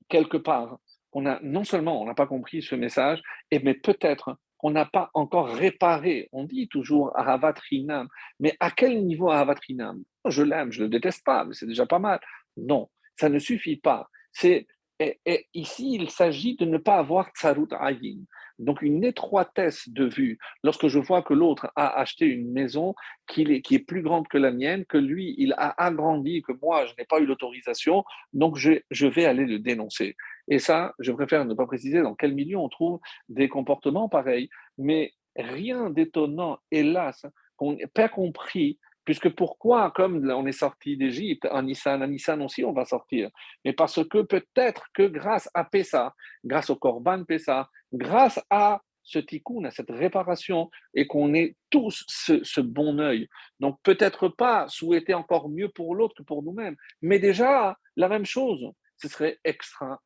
quelque part, non seulement on n'a pas compris ce message, mais peut-être qu'on n'a pas encore réparé. On dit toujours Ahavat Rinam, mais à quel niveau Ahavat Rinam? Je l'aime, je ne le déteste pas, mais c'est déjà pas mal. Non, ça ne suffit pas. C'est Et ici, il s'agit de ne pas avoir tsarut ayin, donc une étroitesse de vue. Lorsque je vois que l'autre a acheté une maison qui est plus grande que la mienne, que lui, il a agrandi, que moi, je n'ai pas eu l'autorisation, donc je vais aller le dénoncer. Et ça, je préfère ne pas préciser dans quel milieu on trouve des comportements pareils, mais rien d'étonnant, hélas, qu'on n'ait pas compris. Puisque pourquoi, comme on est sorti d'Égypte, en Nissan aussi, on va sortir. Mais parce que peut-être que grâce à Pessa, grâce au Corban Pessa, grâce à ce tikkun, à cette réparation, et qu'on ait tous ce bon œil. Donc peut-être pas souhaiter encore mieux pour l'autre que pour nous-mêmes, mais déjà la même chose. Ce serait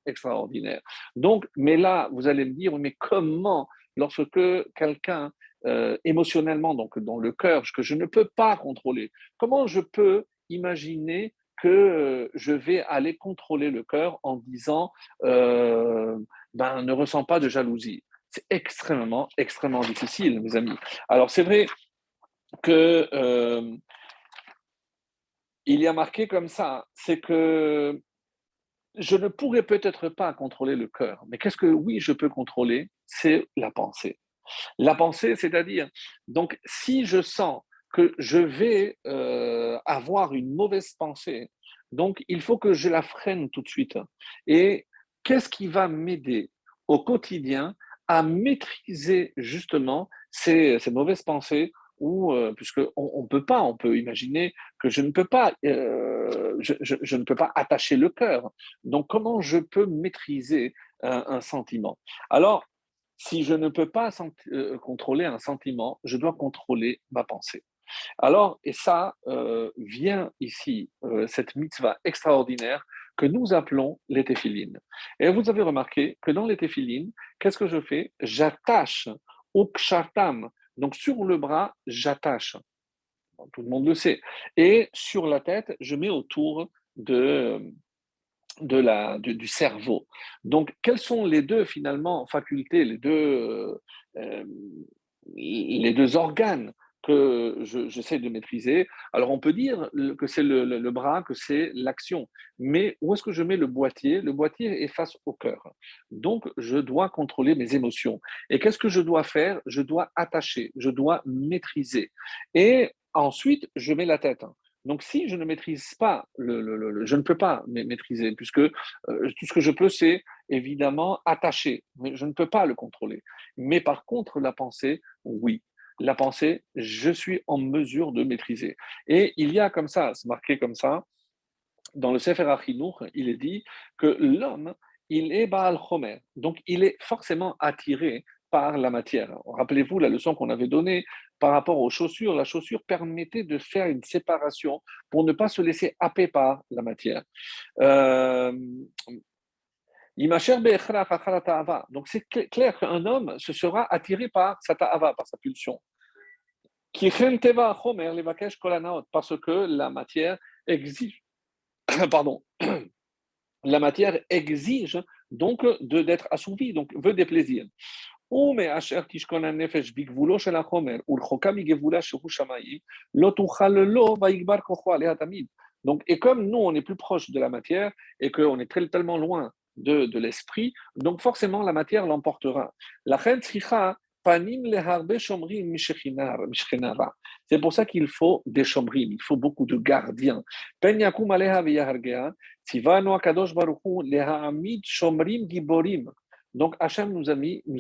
extraordinaire. Donc, mais là, vous allez me dire, mais comment, lorsque quelqu'un émotionnellement, donc dans le cœur, que je ne peux pas contrôler, comment je peux imaginer que je vais aller contrôler le cœur en disant ne ressens pas de jalousie. C'est extrêmement difficile, mes amis. Alors, c'est vrai que il y a marqué comme ça, c'est que je ne pourrais peut-être pas contrôler le cœur, mais qu'est-ce que oui, je peux contrôler? C'est la pensée. La pensée, c'est-à-dire, donc, si je sens que je vais avoir une mauvaise pensée, donc il faut que je la freine tout de suite. Et qu'est-ce qui va m'aider au quotidien à maîtriser justement ces mauvaises pensées ou puisque on peut pas, on peut imaginer que je ne peux pas, je ne peux pas attacher le cœur. Donc comment je peux maîtriser un sentiment? Alors si je ne peux pas contrôler un sentiment, je dois contrôler ma pensée. Alors, et ça vient ici, cette mitzvah extraordinaire que nous appelons les téphilines. Et vous avez remarqué que dans les téphilines, qu'est-ce que je fais? J'attache au kshatam, donc sur le bras, j'attache. Tout le monde le sait. Et sur la tête, je mets autour du cerveau. Donc, quelles sont les deux finalement facultés, euh, les deux organes que j'essaie de maîtriser? Alors, on peut dire que c'est le bras, que c'est l'action. Mais où est-ce que je mets le boîtier? Le boîtier est face au cœur. Donc, je dois contrôler mes émotions. Et qu'est-ce que je dois faire? Je dois attacher, je dois maîtriser. Et ensuite, je mets la tête. Donc, si je ne maîtrise pas, je ne peux pas maîtriser, puisque tout ce que je peux, c'est évidemment attacher, mais je ne peux pas le contrôler. Mais par contre, la pensée, oui. La pensée, je suis en mesure de maîtriser. Et il y a comme ça, c'est marqué comme ça, dans le Sefer HaChinuch, il est dit que l'homme, il est Baal Chomer, donc il est forcément attiré par la matière. Rappelez-vous la leçon qu'on avait donnée par rapport aux chaussures. La chaussure permettait de faire une séparation pour ne pas se laisser happer par la matière. Euh, donc c'est clair qu'un homme se sera attiré par sa ta'ava, par sa pulsion. Parce que la matière exige, pardon, la matière exige donc d'être assouvie, donc veut des plaisirs. ומאשר תשכון הנפש בגבולו של החומר ורחוקה מגבולה שהוא שמאי, לא תוכל לו ויגבר כוחו עליה תמיד. Donc, et comme nous, on est plus proche de la matière et qu'on est tellement loin de l'esprit, donc forcément la matière l'emportera. לכן צריכה panim leharbe shomrim mishchenara. C'est pour ça qu'il faut des shomrim, il faut beaucoup de gardiens. pen yakum aleha veyahargea, tzivanu akadosh baruch hu lehaamid shomrim giborim. Donc Hachem nous a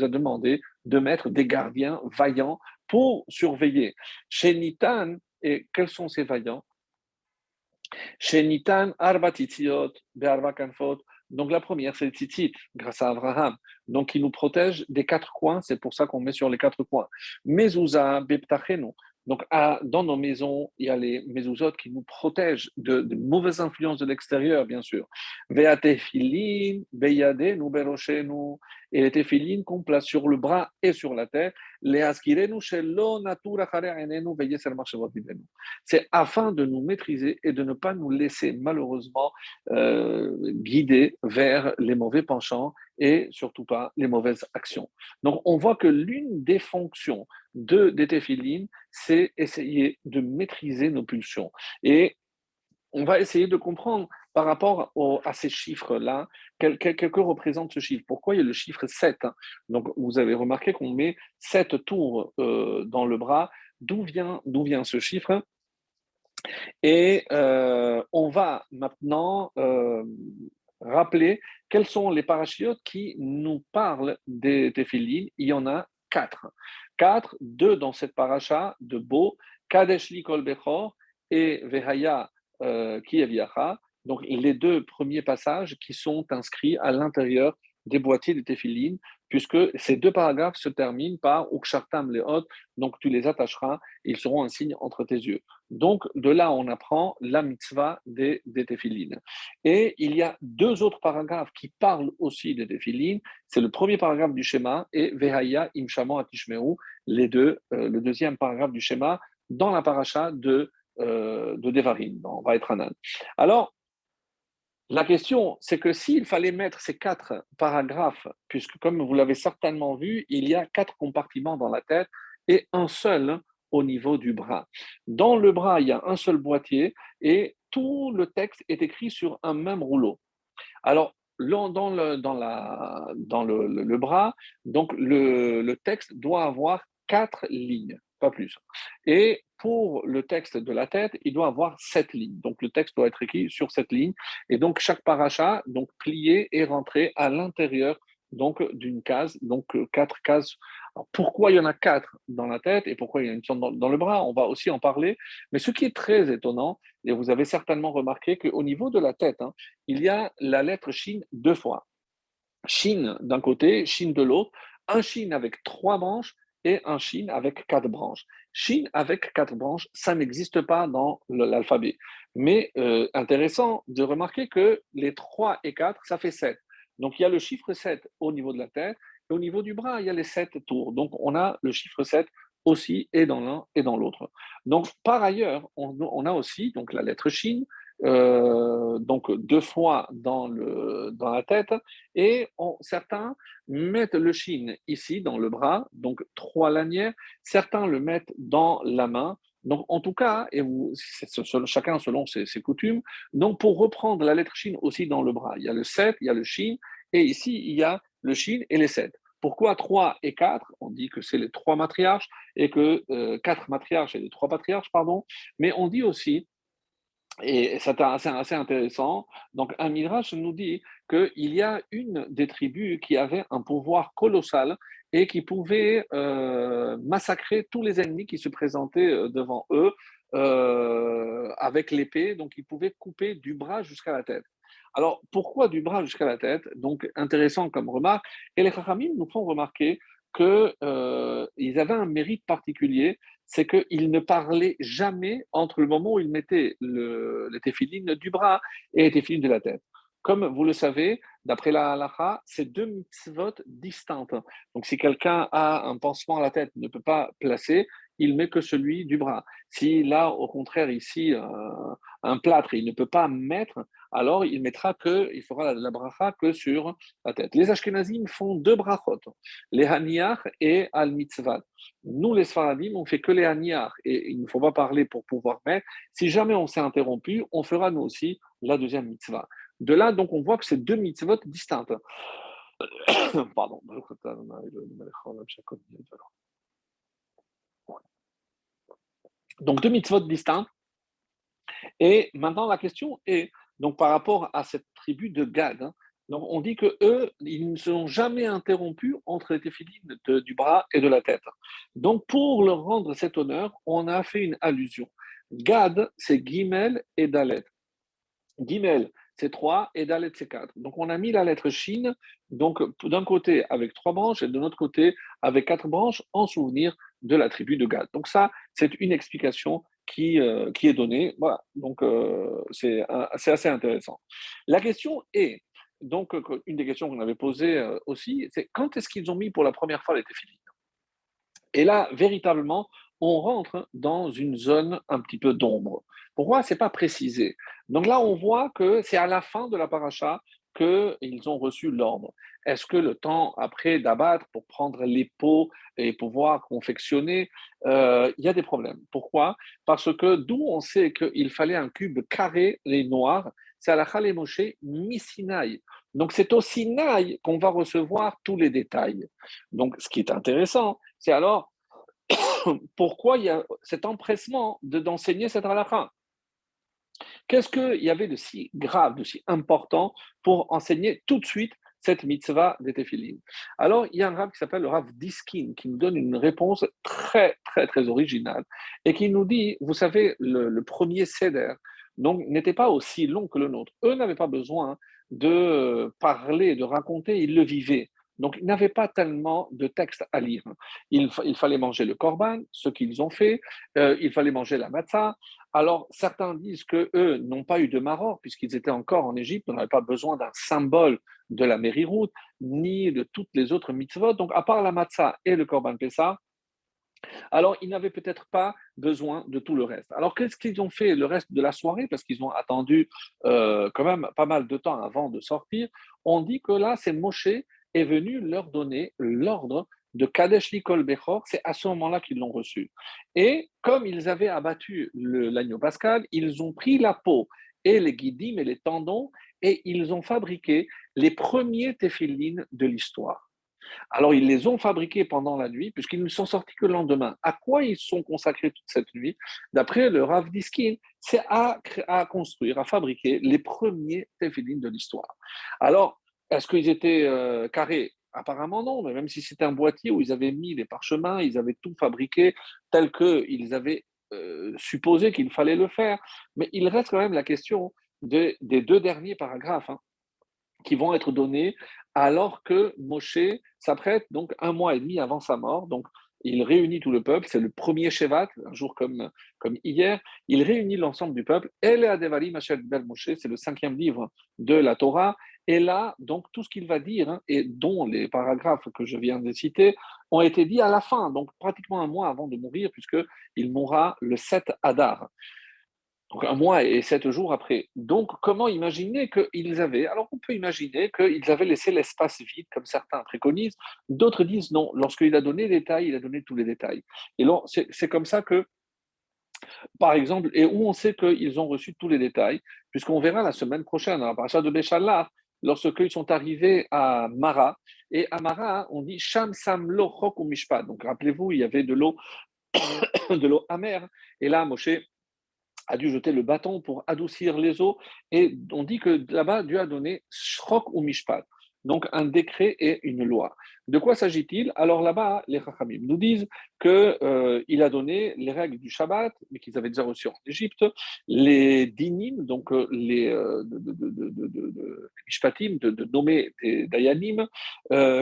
demandé de mettre des gardiens vaillants pour surveiller. Chez Nitan, et quels sont ces vaillants? Chez Nitan, Arba Titiot, Be'arba Kanfot. Donc la première, c'est le Titit, grâce à Abraham. Donc il nous protège des quatre coins, c'est pour ça qu'on met sur les quatre coins. Mezouza, Beptachenu. Donc dans nos maisons, il y a les mezuzot qui nous protègent de mauvaises influences de l'extérieur, bien sûr. Ve'atefilin, Beyadenu, Beroshenu. Et les téfilines qu'on place sur le bras et sur la tête. Le'askirenu shelo natur acharei einenu ve'yeser machshavot livenu. C'est afin de nous maîtriser et de ne pas nous laisser malheureusement guider vers les mauvais penchants et surtout pas les mauvaises actions. Donc on voit que l'une des fonctions des téphilines, c'est essayer de maîtriser nos pulsions. Et on va essayer de comprendre par rapport à ces chiffres-là, que représente ce chiffre? Pourquoi il y a le chiffre 7 hein? Donc, vous avez remarqué qu'on met 7 tours dans le bras. D'où vient ce chiffre? Et on va maintenant rappeler quels sont les parachiotes qui nous parlent des téphilines. Il y en a quatre. Quatre, deux dans cette paracha de Beau, Kadesh li kol bechor et Vehaya Kieviacha. Donc les deux premiers passages qui sont inscrits à l'intérieur des boîtiers de téphilines, puisque ces deux paragraphes se terminent par Ukshartam leot, donc tu les attacheras, ils seront un signe entre tes yeux. Donc, de là, on apprend la mitzvah des téphilines. Et il y a deux autres paragraphes qui parlent aussi des téphilines. C'est le premier paragraphe du schéma et Vehaya imshamo atishmeru, les deux, le deuxième paragraphe du schéma dans la paracha de Devarim, dans Vaetranan. Alors, la question, c'est que s'il fallait mettre ces quatre paragraphes, puisque comme vous l'avez certainement vu, il y a quatre compartiments dans la tête et un seul au niveau du bras. Dans le bras, il y a un seul boîtier et tout le texte est écrit sur un même rouleau. Alors, dans le bras, donc le texte doit avoir quatre lignes, pas plus. Et pour le texte de la tête, il doit avoir 7 lignes. Donc, le texte doit être écrit sur 7 lignes. Et donc, chaque paracha, donc plié et rentré à l'intérieur donc d'une case, donc quatre cases. Alors, pourquoi il y en a quatre dans la tête et pourquoi il y en a une seule dans le bras? On va aussi en parler. Mais ce qui est très étonnant, et vous avez certainement remarqué qu'au niveau de la tête, hein, il y a la lettre Shin deux fois. Shin d'un côté, Shin de l'autre, un Shin avec 3 branches et un Shin avec 4 branches. Shin avec 4 branches, ça n'existe pas dans l'alphabet. Mais intéressant de remarquer que les 3 et 4, ça fait 7. Donc il y a le chiffre 7 au niveau de la tête et au niveau du bras, il y a les 7 tours. Donc on a le chiffre 7 aussi et dans l'un et dans l'autre. Donc par ailleurs, on a aussi donc la lettre Shin, donc 2 fois dans la tête et certains mettent le shin ici dans le bras, donc 3 lanières. Certains le mettent dans la main. Donc, en tout cas, chacun selon ses coutumes. Donc, pour reprendre la lettre shin aussi dans le bras, il y a le 7, il y a le shin, et ici, il y a le shin et les 7. Pourquoi 3 et 4? On dit que c'est les 3 matriarches et que 4 matriarches et les 3 patriarches, pardon. Mais on dit aussi et c'est assez intéressant. Donc, un Midrash nous dit qu'il y a une des tribus qui avait un pouvoir colossal et qui pouvait massacrer tous les ennemis qui se présentaient devant eux avec l'épée. Donc, ils pouvaient couper du bras jusqu'à la tête. Alors, pourquoi du bras jusqu'à la tête? Donc, intéressant comme remarque. Et les Chachamim nous font remarquer qu'ils avaient un mérite particulier, c'est qu'ils ne parlaient jamais entre le moment où ils mettaient les téphilines du bras et les téphilines de la tête. Comme vous le savez, d'après la halakha, c'est deux mitzvot distinctes. Donc, si quelqu'un a un pansement à la tête, ne peut pas placer, il met que celui du bras. S'il a, au contraire, ici, un plâtre, il ne peut pas mettre, alors il fera la bracha que sur la tête. Les Ashkenazim font deux brachot, les haniach et al mitzvah. Nous, les Sfaradim, on fait que les haniach et il ne faut pas parler pour pouvoir mettre. Si jamais on s'est interrompu, on fera nous aussi la deuxième mitzvah. De là, donc, on voit que c'est deux mitzvot distinctes. Pardon. Donc, deux mitzvot distinctes. Et maintenant, la question est, donc par rapport à cette tribu de Gad, hein, donc on dit que eux, ils ne se sont jamais interrompus entre les téphilines du bras et de la tête. Donc pour leur rendre cet honneur, on a fait une allusion. Gad, c'est Gimel et Dalet. Gimel, c'est 3 et Dalet, c'est 4. Donc on a mis la lettre Shin, donc d'un côté avec 3 branches et de l'autre côté avec 4 branches en souvenir de la tribu de Gad. Donc ça, c'est une explication qui est donnée. Voilà, donc c'est assez intéressant. La question est, donc une des questions qu'on avait posées aussi, c'est quand est-ce qu'ils ont mis pour la première fois les téphilines? Et là, véritablement, on rentre dans une zone un petit peu d'ombre. Pourquoi? C'est pas précisé. Donc là, on voit que c'est à la fin de la paracha qu'ils ont reçu l'ordre. Est-ce que le temps après d'abattre pour prendre les pots et pouvoir confectionner, il y a des problèmes. Pourquoi? Parce que d'où on sait qu'il fallait un cube carré et noir, c'est Halakha le Moshe Misinaï. Donc, c'est au Sinaï qu'on va recevoir tous les détails. Donc, ce qui est intéressant, c'est alors pourquoi il y a cet empressement d'enseigner cette halakha. Qu'est-ce qu'il y avait de si grave, de si important pour enseigner tout de suite cette mitzvah des téphilines? Alors, il y a un rav qui s'appelle le rav Diskin qui nous donne une réponse très, très, très originale et qui nous dit, vous savez, le premier seder donc, n'était pas aussi long que le nôtre. Eux n'avaient pas besoin de parler, de raconter, ils le vivaient. Donc, ils n'avaient pas tellement de textes à lire. Il fallait manger le korban, ce qu'ils ont fait, il fallait manger la matzah. Alors, certains disent que eux n'ont pas eu de maror, puisqu'ils étaient encore en Égypte, on n'avait pas besoin d'un symbole de la Mériroute, ni de toutes les autres mitzvot. Donc, à part la matzah et le korban pessah, alors ils n'avaient peut-être pas besoin de tout le reste. Alors, qu'est-ce qu'ils ont fait le reste de la soirée? Parce qu'ils ont attendu quand même pas mal de temps avant de sortir. On dit que là, c'est Moshe est venu leur donner l'ordre de Kadesh Likol Bechor. C'est à ce moment-là qu'ils l'ont reçu. Et comme ils avaient abattu l'agneau pascal, ils ont pris la peau et les guidim et les tendons et ils ont fabriqué les premiers téphilines de l'histoire. Alors, ils les ont fabriqués pendant la nuit, puisqu'ils ne sont sortis que le lendemain. À quoi ils sont consacrés toute cette nuit? D'après le Rav Diskin, c'est à construire, à fabriquer les premiers téphilines de l'histoire. Alors, est-ce qu'ils étaient carrés? Apparemment non, mais même si c'était un boîtier où ils avaient mis les parchemins, ils avaient tout fabriqué tel qu'ils avaient supposé qu'il fallait le faire. Mais il reste quand même la question des deux derniers paragraphes, hein, qui vont être donnés alors que Moshe s'apprête, donc un mois et demi avant sa mort. Donc, il réunit tout le peuple, c'est le premier Shevat, un jour comme hier. Il réunit l'ensemble du peuple. El Adevarim Asher Bel Moshe, c'est le 5e livre de la Torah. Et là, donc, tout ce qu'il va dire, hein, et dont les paragraphes que je viens de citer, ont été dits à la fin, donc pratiquement un mois avant de mourir, puisqu'il mourra le 7 Adar. Donc un mois et 7 jours après. Donc comment imaginer qu'ils avaient, alors on peut imaginer qu'ils avaient laissé l'espace vide, comme certains préconisent, d'autres disent non, lorsqu'il a donné les détails, il a donné tous les détails. Et là, c'est comme ça que, par exemple, et où on sait qu'ils ont reçu tous les détails, puisqu'on verra la semaine prochaine, à partir de Béchalach, lorsqu'ils sont arrivés à Mara, et à Mara, on dit Sham Sam Lo Chok ou Mishpat. Donc rappelez-vous, il y avait de l'eau, de l'eau amère, et là, Moshe a dû jeter le bâton pour adoucir les eaux. Et on dit que là-bas, Dieu a donné Shrok ou Mishpat, donc un décret et une loi. De quoi s'agit-il? Alors là-bas, les Chachamim nous disent qu'il a donné les règles du Shabbat, mais qu'ils avaient déjà reçues en Égypte, les dinim, donc les mishpatim, de nommer des dayanim,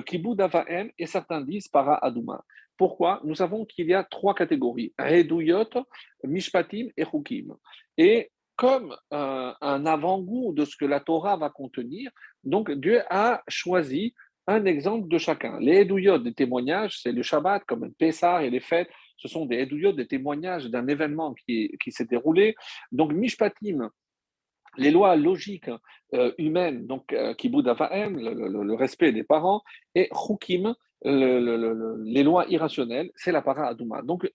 kibud avaem, et certains disent para aduma. Pourquoi? Nous savons qu'il y a 3 catégories, Reduyot, Mishpatim et Chukim. Et comme un avant-goût de ce que la Torah va contenir, donc Dieu a choisi un exemple de chacun. Les Eduyot, des témoignages, c'est le Shabbat, comme le Pessah et les fêtes, ce sont des Eduyot, des témoignages d'un événement qui s'est déroulé. Donc Mishpatim, les lois logiques humaines, donc Kibud Avahem, le respect des parents, et Chukim, les lois irrationnelles, c'est la para Aduma. Donc,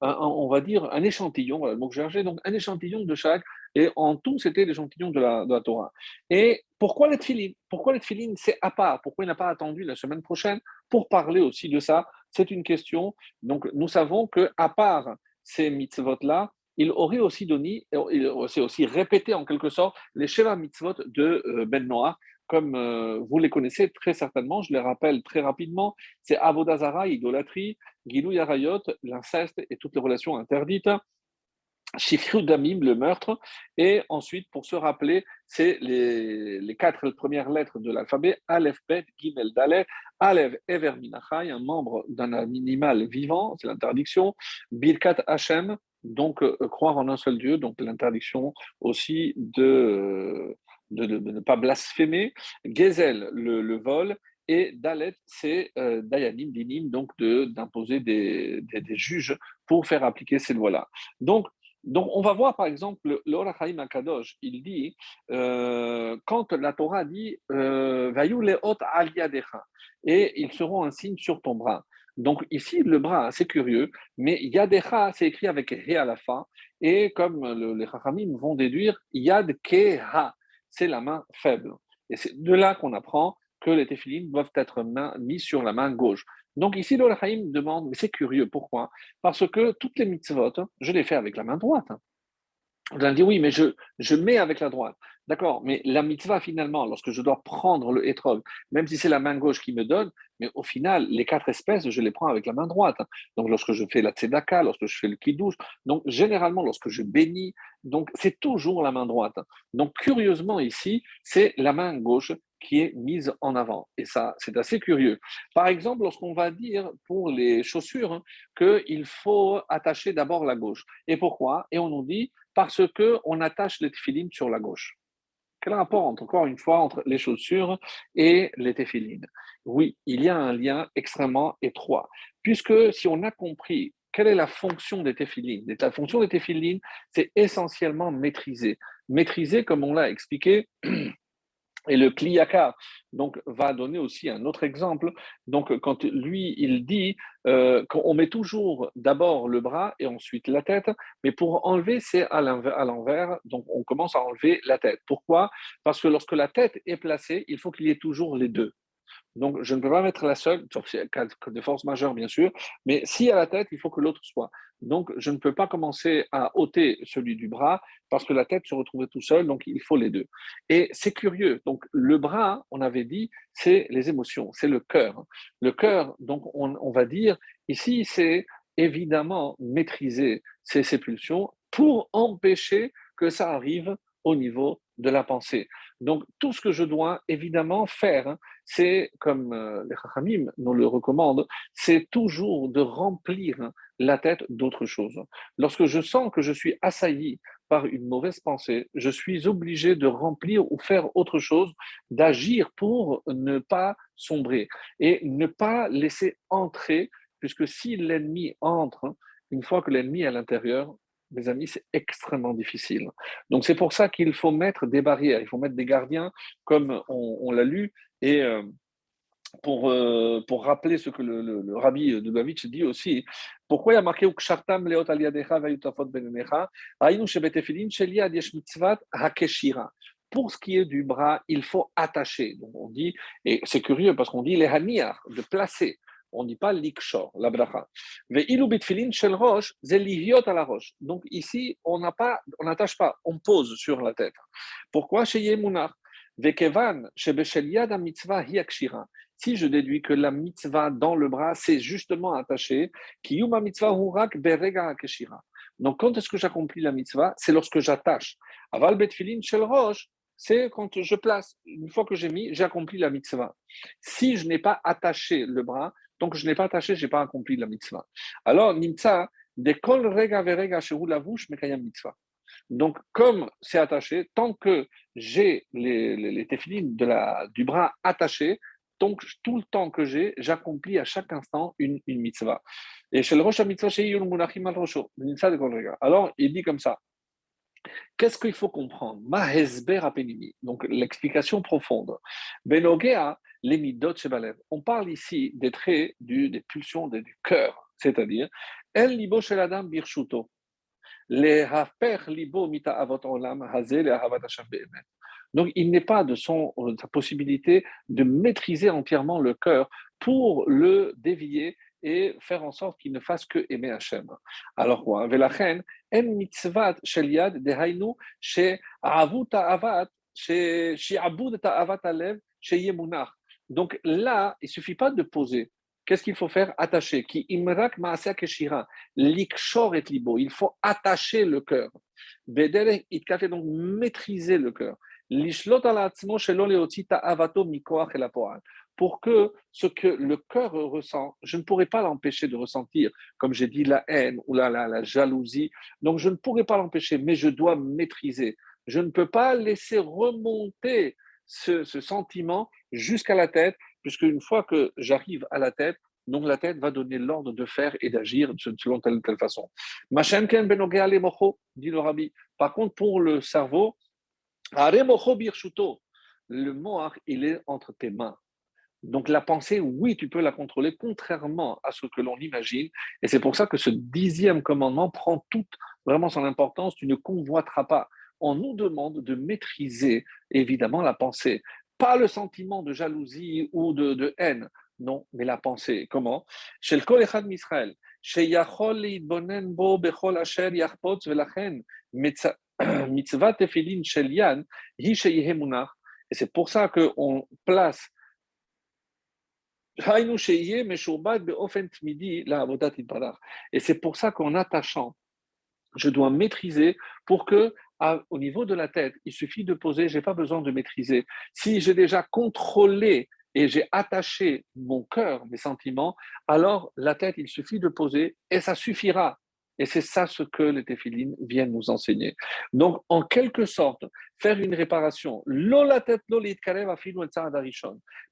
on va dire un échantillon, voilà le mot que j'ai cherché, donc un échantillon de chaque, et en tout, c'était l'échantillon de la Torah. Et pourquoi les tefilines? Pourquoi les tefilines, c'est à part? Pourquoi il n'a pas attendu la semaine prochaine pour parler aussi de ça? C'est une question. Donc, nous savons que à part ces mitzvot-là, il aurait aussi donné, il aurait aussi répété en quelque sorte les Sheva Mitzvot de Ben Noach, comme vous les connaissez très certainement, je les rappelle très rapidement, c'est Avodazara, idolâtrie, Gilou Yarayot, l'inceste et toutes les relations interdites, Shifrut Damim, le meurtre, et ensuite, pour se rappeler, c'est les 4 premières lettres de l'alphabet, Aleph, Bet, Gimel, Dalet, Aleph, Ever, Minachai, un membre d'un animal vivant, c'est l'interdiction, Birkat Hashem, donc croire en un seul Dieu, donc l'interdiction aussi de ne pas blasphémer, Gezel, le vol, et Dalet, c'est Dayanim, Dinim, donc d'imposer des juges pour faire appliquer ces lois-là. Donc, on va voir par exemple le Or HaChaim Akadosh, il dit, quand la Torah dit Vayu leot al yadecha, et ils seront un signe sur ton bras. Donc, ici, le bras, c'est curieux, mais yadecha, c'est écrit avec Ré à la fin, Et comme les Chachamim vont déduire, Yad Keha, c'est la main faible. Et c'est de là qu'on apprend que les téphilines doivent être mis sur la main gauche. Donc ici, le Chaim demande, mais c'est curieux, pourquoi? Parce que toutes les mitzvot, je les fais avec la main droite. On a dit oui, mais je mets avec la droite. D'accord, mais la mitzvah, finalement, lorsque je dois prendre le hétrog, même si c'est la main gauche qui me donne, mais au final, les 4 espèces, je les prends avec la main droite. Donc, lorsque je fais la tzedaka, lorsque je fais le kiddush, donc généralement, lorsque je bénis, donc c'est toujours la main droite. Donc, curieusement, ici, c'est la main gauche qui est mise en avant. Et ça, c'est assez curieux. Par exemple, lorsqu'on va dire pour les chaussures qu'il faut attacher d'abord la gauche. Et pourquoi? Et on nous dit parce qu'on attache les téphilines sur la gauche. Quel rapport, encore une fois, entre les chaussures et les téphilines? Oui, il y a un lien extrêmement étroit, puisque si on a compris quelle est la fonction des téphilines, la fonction des téphilines, c'est essentiellement maîtriser. Maîtriser, comme on l'a expliqué, et le Kliyaka, donc, va donner aussi un autre exemple. Donc, quand lui, il dit qu'on met toujours d'abord le bras et ensuite la tête, mais pour enlever, c'est à l'envers. Donc, on commence à enlever la tête. Pourquoi? Parce que lorsque la tête est placée, il faut qu'il y ait toujours les deux. Donc, je ne peux pas mettre la seule, sauf si cas de force majeure, bien sûr, mais si à la tête, il faut que l'autre soit. Donc, je ne peux pas commencer à ôter celui du bras parce que la tête se retrouvait tout seul, donc il faut les deux. Et c'est curieux. Donc, le bras, on avait dit, c'est les émotions, c'est le cœur. Le cœur, donc, on va dire, ici, c'est évidemment maîtriser ces pulsions pour empêcher que ça arrive au niveau de la pensée. Donc, tout ce que je dois évidemment faire, c'est comme les Chachamim nous le recommandent, c'est toujours de remplir la tête d'autre chose. Lorsque je sens que je suis assailli par une mauvaise pensée, je suis obligé de remplir ou faire autre chose, d'agir pour ne pas sombrer et ne pas laisser entrer, puisque si l'ennemi entre, une fois que l'ennemi est à l'intérieur, mes amis, c'est extrêmement difficile. Donc c'est pour ça qu'il faut mettre des barrières, il faut mettre des gardiens, comme on l'a lu, et pour rappeler ce que le rabbi de Lubavitch dit aussi, pourquoi il y a marqué Ukshartam leot al yadecha vayutafot benenecha, haïnu shebetefilin shel yad yesh mitzvat hakeshira. Pour ce qui est du bras, il faut attacher. Donc on dit, et c'est curieux parce qu'on dit les haniar, de placer. On ne dit pas l'ikshor, la bracha. Ve'ilu betfilin shel rosh, ze lihiot à la roche. Donc ici, on n'attache pas, on pose sur la tête. Pourquoi chez Yemunar? Vekevan shebeshel yad mitzvah hi akshira. Si je déduis que la mitzvah dans le bras, c'est justement attaché, kiyuma mitzvah hurak berega hakeshira. Donc, quand est-ce que j'accomplis la mitzvah? C'est lorsque j'attache. Aval betfilin shel rosh, c'est quand je place. Une fois que j'ai mis, j'ai accompli la mitzvah. Si je n'ai pas attaché le bras, donc je n'ai pas attaché, je n'ai pas accompli la mitzvah. Alors, nimtza, de kol rega verega shehu lavush mekayam mitzvah. Donc, comme c'est attaché, tant que j'ai les téphilines du bras attachés, donc tout le temps que j'ai, j'accomplis à chaque instant une mitzvah. Et chez le Rosh mitzvah, chez Yul Munachim al Rosho, alors il dit comme ça. Qu'est-ce qu'il faut comprendre? Mahesber apenimi, donc l'explication profonde. Benogea lemidot shebalev. On parle ici des traits des pulsions du cœur, c'est-à-dire El libo shel adam birshuto. Donc, il n'est pas de sa possibilité de maîtriser entièrement le cœur pour le dévier et faire en sorte qu'il ne fasse que aimer Hachem. Alors quoi? Velachen, en mitzvat shel yad dehainu she avut avat she shi'abud ta'avat alev she yemunach. Donc là, il suffit pas de poser. Qu'est-ce qu'il faut faire? Attacher. Ki imrak ma'aseh keshira. L'ikshor et libo. Il faut attacher le cœur. Bedere itkafé, donc maîtriser le cœur. Lishlot ala atzmo shelo leotzi ta'avato mikoach el hapo'al. Pour que ce que le cœur ressent, je ne pourrai pas l'empêcher de ressentir, comme j'ai dit, la haine ou la jalousie. Donc je ne pourrai pas l'empêcher, mais je dois maîtriser. Je ne peux pas laisser remonter ce sentiment jusqu'à la tête, puisque une fois que j'arrive à la tête, donc la tête va donner l'ordre de faire et d'agir selon telle ou telle façon. Machem ken benogea le mocho, dit le rabbi. Par contre, pour le cerveau, are mocho birshuto, le moach, il est entre tes mains. Donc la pensée, oui, tu peux la contrôler, contrairement à ce que l'on imagine. Et c'est pour ça que ce 10e commandement prend toute vraiment son importance. Tu ne convoiteras pas. On nous demande de maîtriser, évidemment, la pensée. Pas le sentiment de jalousie ou de haine. Non, mais la pensée. Comment? Chez le Kol Echad Misraël, chez Yachol Bonen Bo Bechol Asher Yachpotz Velachen, Mitzvah Tefillin Shel Yan, Hi Sheyihe Munach. Et c'est pour ça qu'on place et c'est pour ça qu'en attachant, je dois maîtriser pour que, au niveau de la tête, il suffit de poser, je n'ai pas besoin de maîtriser. Si j'ai déjà contrôlé et j'ai attaché mon cœur, mes sentiments, alors la tête, il suffit de poser et ça suffira. Et c'est ça ce que les téphilines viennent nous enseigner. Donc, en quelque sorte, faire une réparation.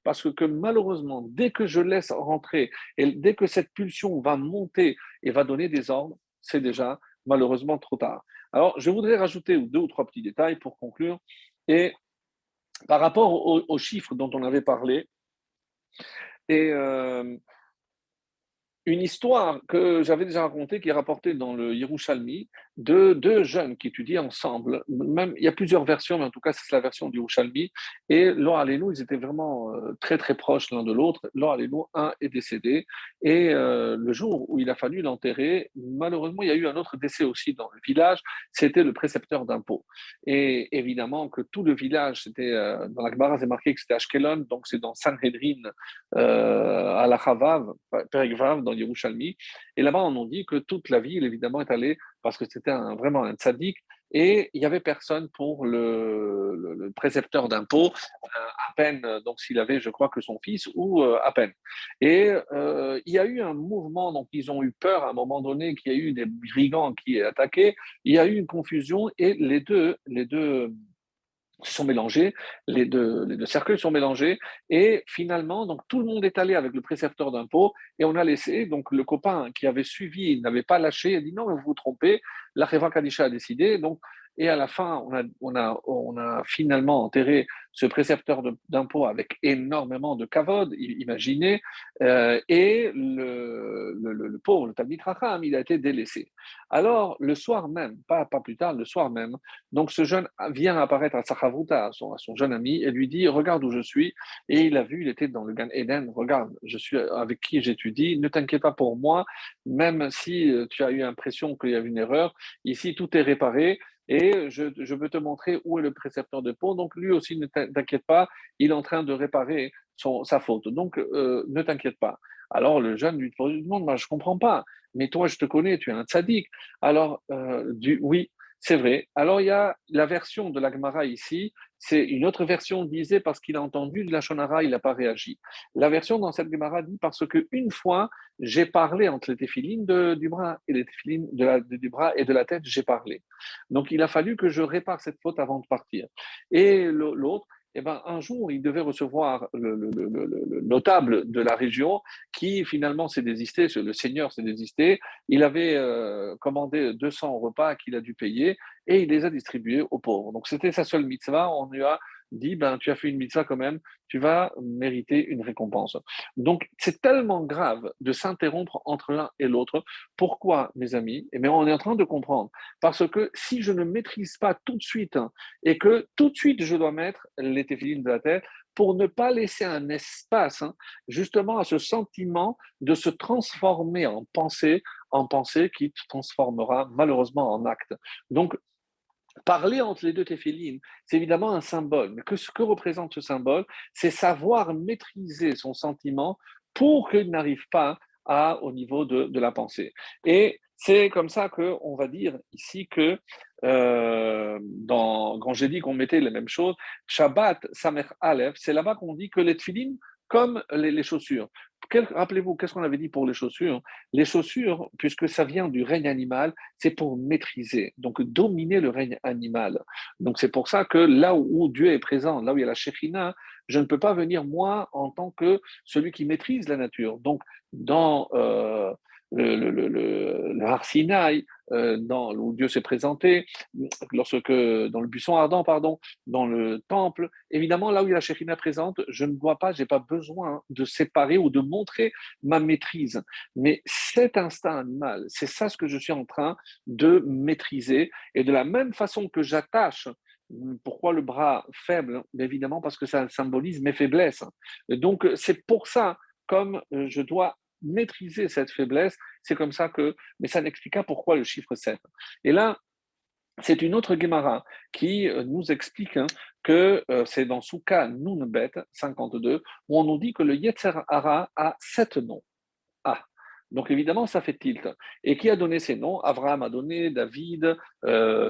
Parce que malheureusement, dès que je laisse rentrer et dès que cette pulsion va monter et va donner des ordres, c'est déjà malheureusement trop tard. Alors, je voudrais rajouter 2 ou 3 petits détails pour conclure. Et par rapport aux chiffres dont on avait parlé, et une histoire que j'avais déjà racontée, qui est rapportée dans le Yerushalmi, de 2 jeunes qui étudient ensemble. Même, il y a plusieurs versions, mais en tout cas, c'est la version du Yerushalmi. Et Lo Alenu, ils étaient vraiment très, très proches l'un de l'autre. Lo Alenu, un est décédé. Et le jour où il a fallu l'enterrer, malheureusement, il y a eu un autre décès aussi dans le village. C'était le précepteur d'impôts. Et évidemment que tout le village, c'était dans la Gemara, c'est marqué que c'était Ashkelon, donc c'est dans Sanhedrin, à la Chavav, Perek Vav, dans Yerushalmi. Et là-bas, on nous dit que toute la ville, évidemment, est allée parce que c'était vraiment un tzaddik. Et il n'y avait personne pour le précepteur d'impôts, à peine, donc s'il avait, je crois, que son fils, ou à peine. Et il y a eu un mouvement, donc ils ont eu peur à un moment donné qu'il y ait eu des brigands qui aient attaqué. Il y a eu une confusion et les deux se sont mélangés, les deux cercueils sont mélangés, et finalement, donc tout le monde est allé avec le précepteur d'impôts, et on a laissé, donc le copain qui avait suivi, il n'avait pas lâché, il a dit non, vous vous trompez, la Cheva Kadisha a décidé, donc, et à la fin, on a finalement enterré ce précepteur d'impôts avec énormément de kavod, imaginez, et le pauvre, le Talmid Racham, il a été délaissé. Alors, le soir même, pas plus tard, le soir même, donc ce jeune vient apparaître à Sachavuta, à son jeune ami, et lui dit, regarde où je suis. Et il a vu, il était dans le Gan Eden, regarde, je suis avec qui j'étudie, ne t'inquiète pas pour moi, même si tu as eu l'impression qu'il y avait une erreur, ici tout est réparé. Et je veux te montrer où est le précepteur de pont. Donc lui aussi, ne t'inquiète pas, il est en train de réparer sa faute. Donc ne t'inquiète pas. Alors le jeune lui demande, moi je ne comprends pas, mais toi je te connais, tu es un tzaddik. Alors oui, c'est vrai. Alors, il y a la version de la Gemara ici, c'est une autre version disait parce qu'il a entendu de la Shonara, il n'a pas réagi. La version dans cette Gemara dit parce qu'une fois, j'ai parlé entre les téphilines du bras et les téphilines du bras et de la tête, j'ai parlé. Donc, il a fallu que je répare cette faute avant de partir. Et l'autre, eh ben, un jour, il devait recevoir le notable de la région qui finalement s'est désisté, le seigneur s'est désisté. Il avait commandé 200 repas qu'il a dû payer et il les a distribués aux pauvres. Donc c'était sa seule mitzvah. On lui a dit, ben, tu as fait une mitzvah quand même, tu vas mériter une récompense. Donc c'est tellement grave de s'interrompre entre l'un et l'autre. Pourquoi, mes amis? Eh bien, on est en train de comprendre. Parce que si je ne maîtrise pas tout de suite et que tout de suite je dois mettre les téphilines de la tête, pour ne pas laisser un espace justement à ce sentiment de se transformer en pensée qui se transformera malheureusement en acte. Donc, parler entre les deux téphilines, c'est évidemment un symbole. Mais ce que représente ce symbole, c'est savoir maîtriser son sentiment pour qu'il n'arrive pas au niveau de la pensée. Et c'est comme ça qu'on va dire ici que, quand j'ai dit qu'on mettait les mêmes choses, Shabbat, Samer Aleph, c'est là-bas qu'on dit que les téphilines, comme les chaussures. Rappelez-vous, qu'est-ce qu'on avait dit pour les chaussures? Les chaussures, puisque ça vient du règne animal, c'est pour maîtriser, donc dominer le règne animal. Donc c'est pour ça que là où Dieu est présent, là où il y a la Shekhina, je ne peux pas venir moi en tant que celui qui maîtrise la nature. Donc dans le Har Sinaï, où Dieu s'est présenté, dans le buisson ardent, pardon, dans le temple, évidemment, là où il y a la Shekhinah présente, je ne dois pas, j'ai pas besoin de séparer ou de montrer ma maîtrise. Mais cet instinct animal, c'est ça ce que je suis en train de maîtriser. Et de la même façon que j'attache, pourquoi le bras faible? Évidemment, parce que ça symbolise mes faiblesses. Donc, c'est pour ça, comme je dois maîtriser cette faiblesse, c'est comme ça que, mais ça n'explique pas pourquoi le chiffre 7. Et là, c'est une autre Gemara qui nous explique que c'est dans Souka Nunbet 52, où on nous dit que le Yetzer Hara a 7 noms. Ah, donc évidemment, ça fait tilt. Et qui a donné ces noms? Abraham a donné, David,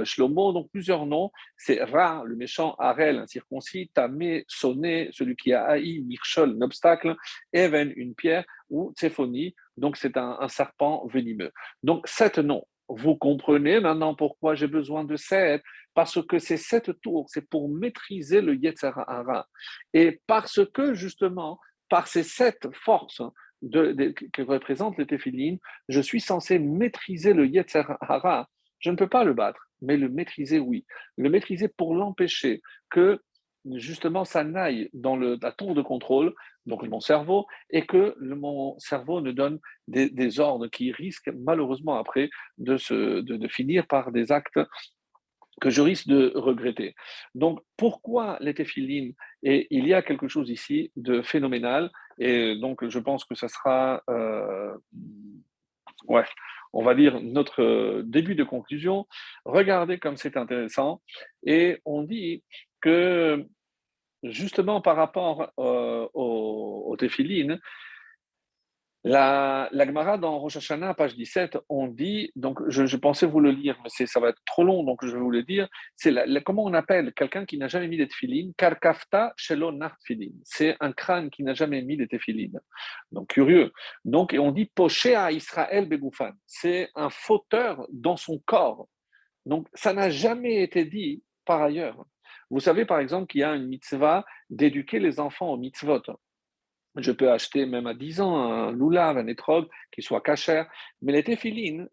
Shlomo, donc plusieurs noms. C'est Ra, le méchant, Harel, un circoncis, Tamé, Soné, celui qui a haï, Mirchol, un obstacle, Even, une pierre, ou Tsephoni, donc c'est un serpent venimeux. Donc 7 noms. Vous comprenez maintenant pourquoi j'ai besoin de 7? Parce que ces 7 tours, c'est pour maîtriser le Yetzer Hara. Et parce que justement, par ces 7 forces, que représente le téphilin, je suis censé maîtriser le Yetzer Hara. Je ne peux pas le battre, mais le maîtriser, oui. Le maîtriser pour l'empêcher que justement ça n'aille dans la tour de contrôle, donc mon cerveau, et que mon cerveau ne donne des ordres qui risquent malheureusement après de finir par des actes que je risque de regretter. Donc, pourquoi les téphilines? Et il y a quelque chose ici de phénoménal, et donc je pense que ça sera, ouais, on va dire notre début de conclusion. Regardez comme c'est intéressant, et on dit que justement par rapport aux téphilines, la Gemara dans Rosh Hashanah, page 17, on dit, donc je pensais vous le lire, mais ça va être trop long, donc je vais vous le dire. C'est comment on appelle quelqu'un qui n'a jamais mis des tefilines? Karkafta shelo nar tefilin. C'est un crâne qui n'a jamais mis des tefilines. Donc curieux. Donc, et on dit Poshea Israël begoufan. C'est un fauteur dans son corps. Donc, ça n'a jamais été dit par ailleurs. Vous savez, par exemple, qu'il y a une mitzvah d'éduquer les enfants aux mitzvot. Je peux acheter même à 10 ans un loulav, un étrog qui soit cachère. Mais les téphilines,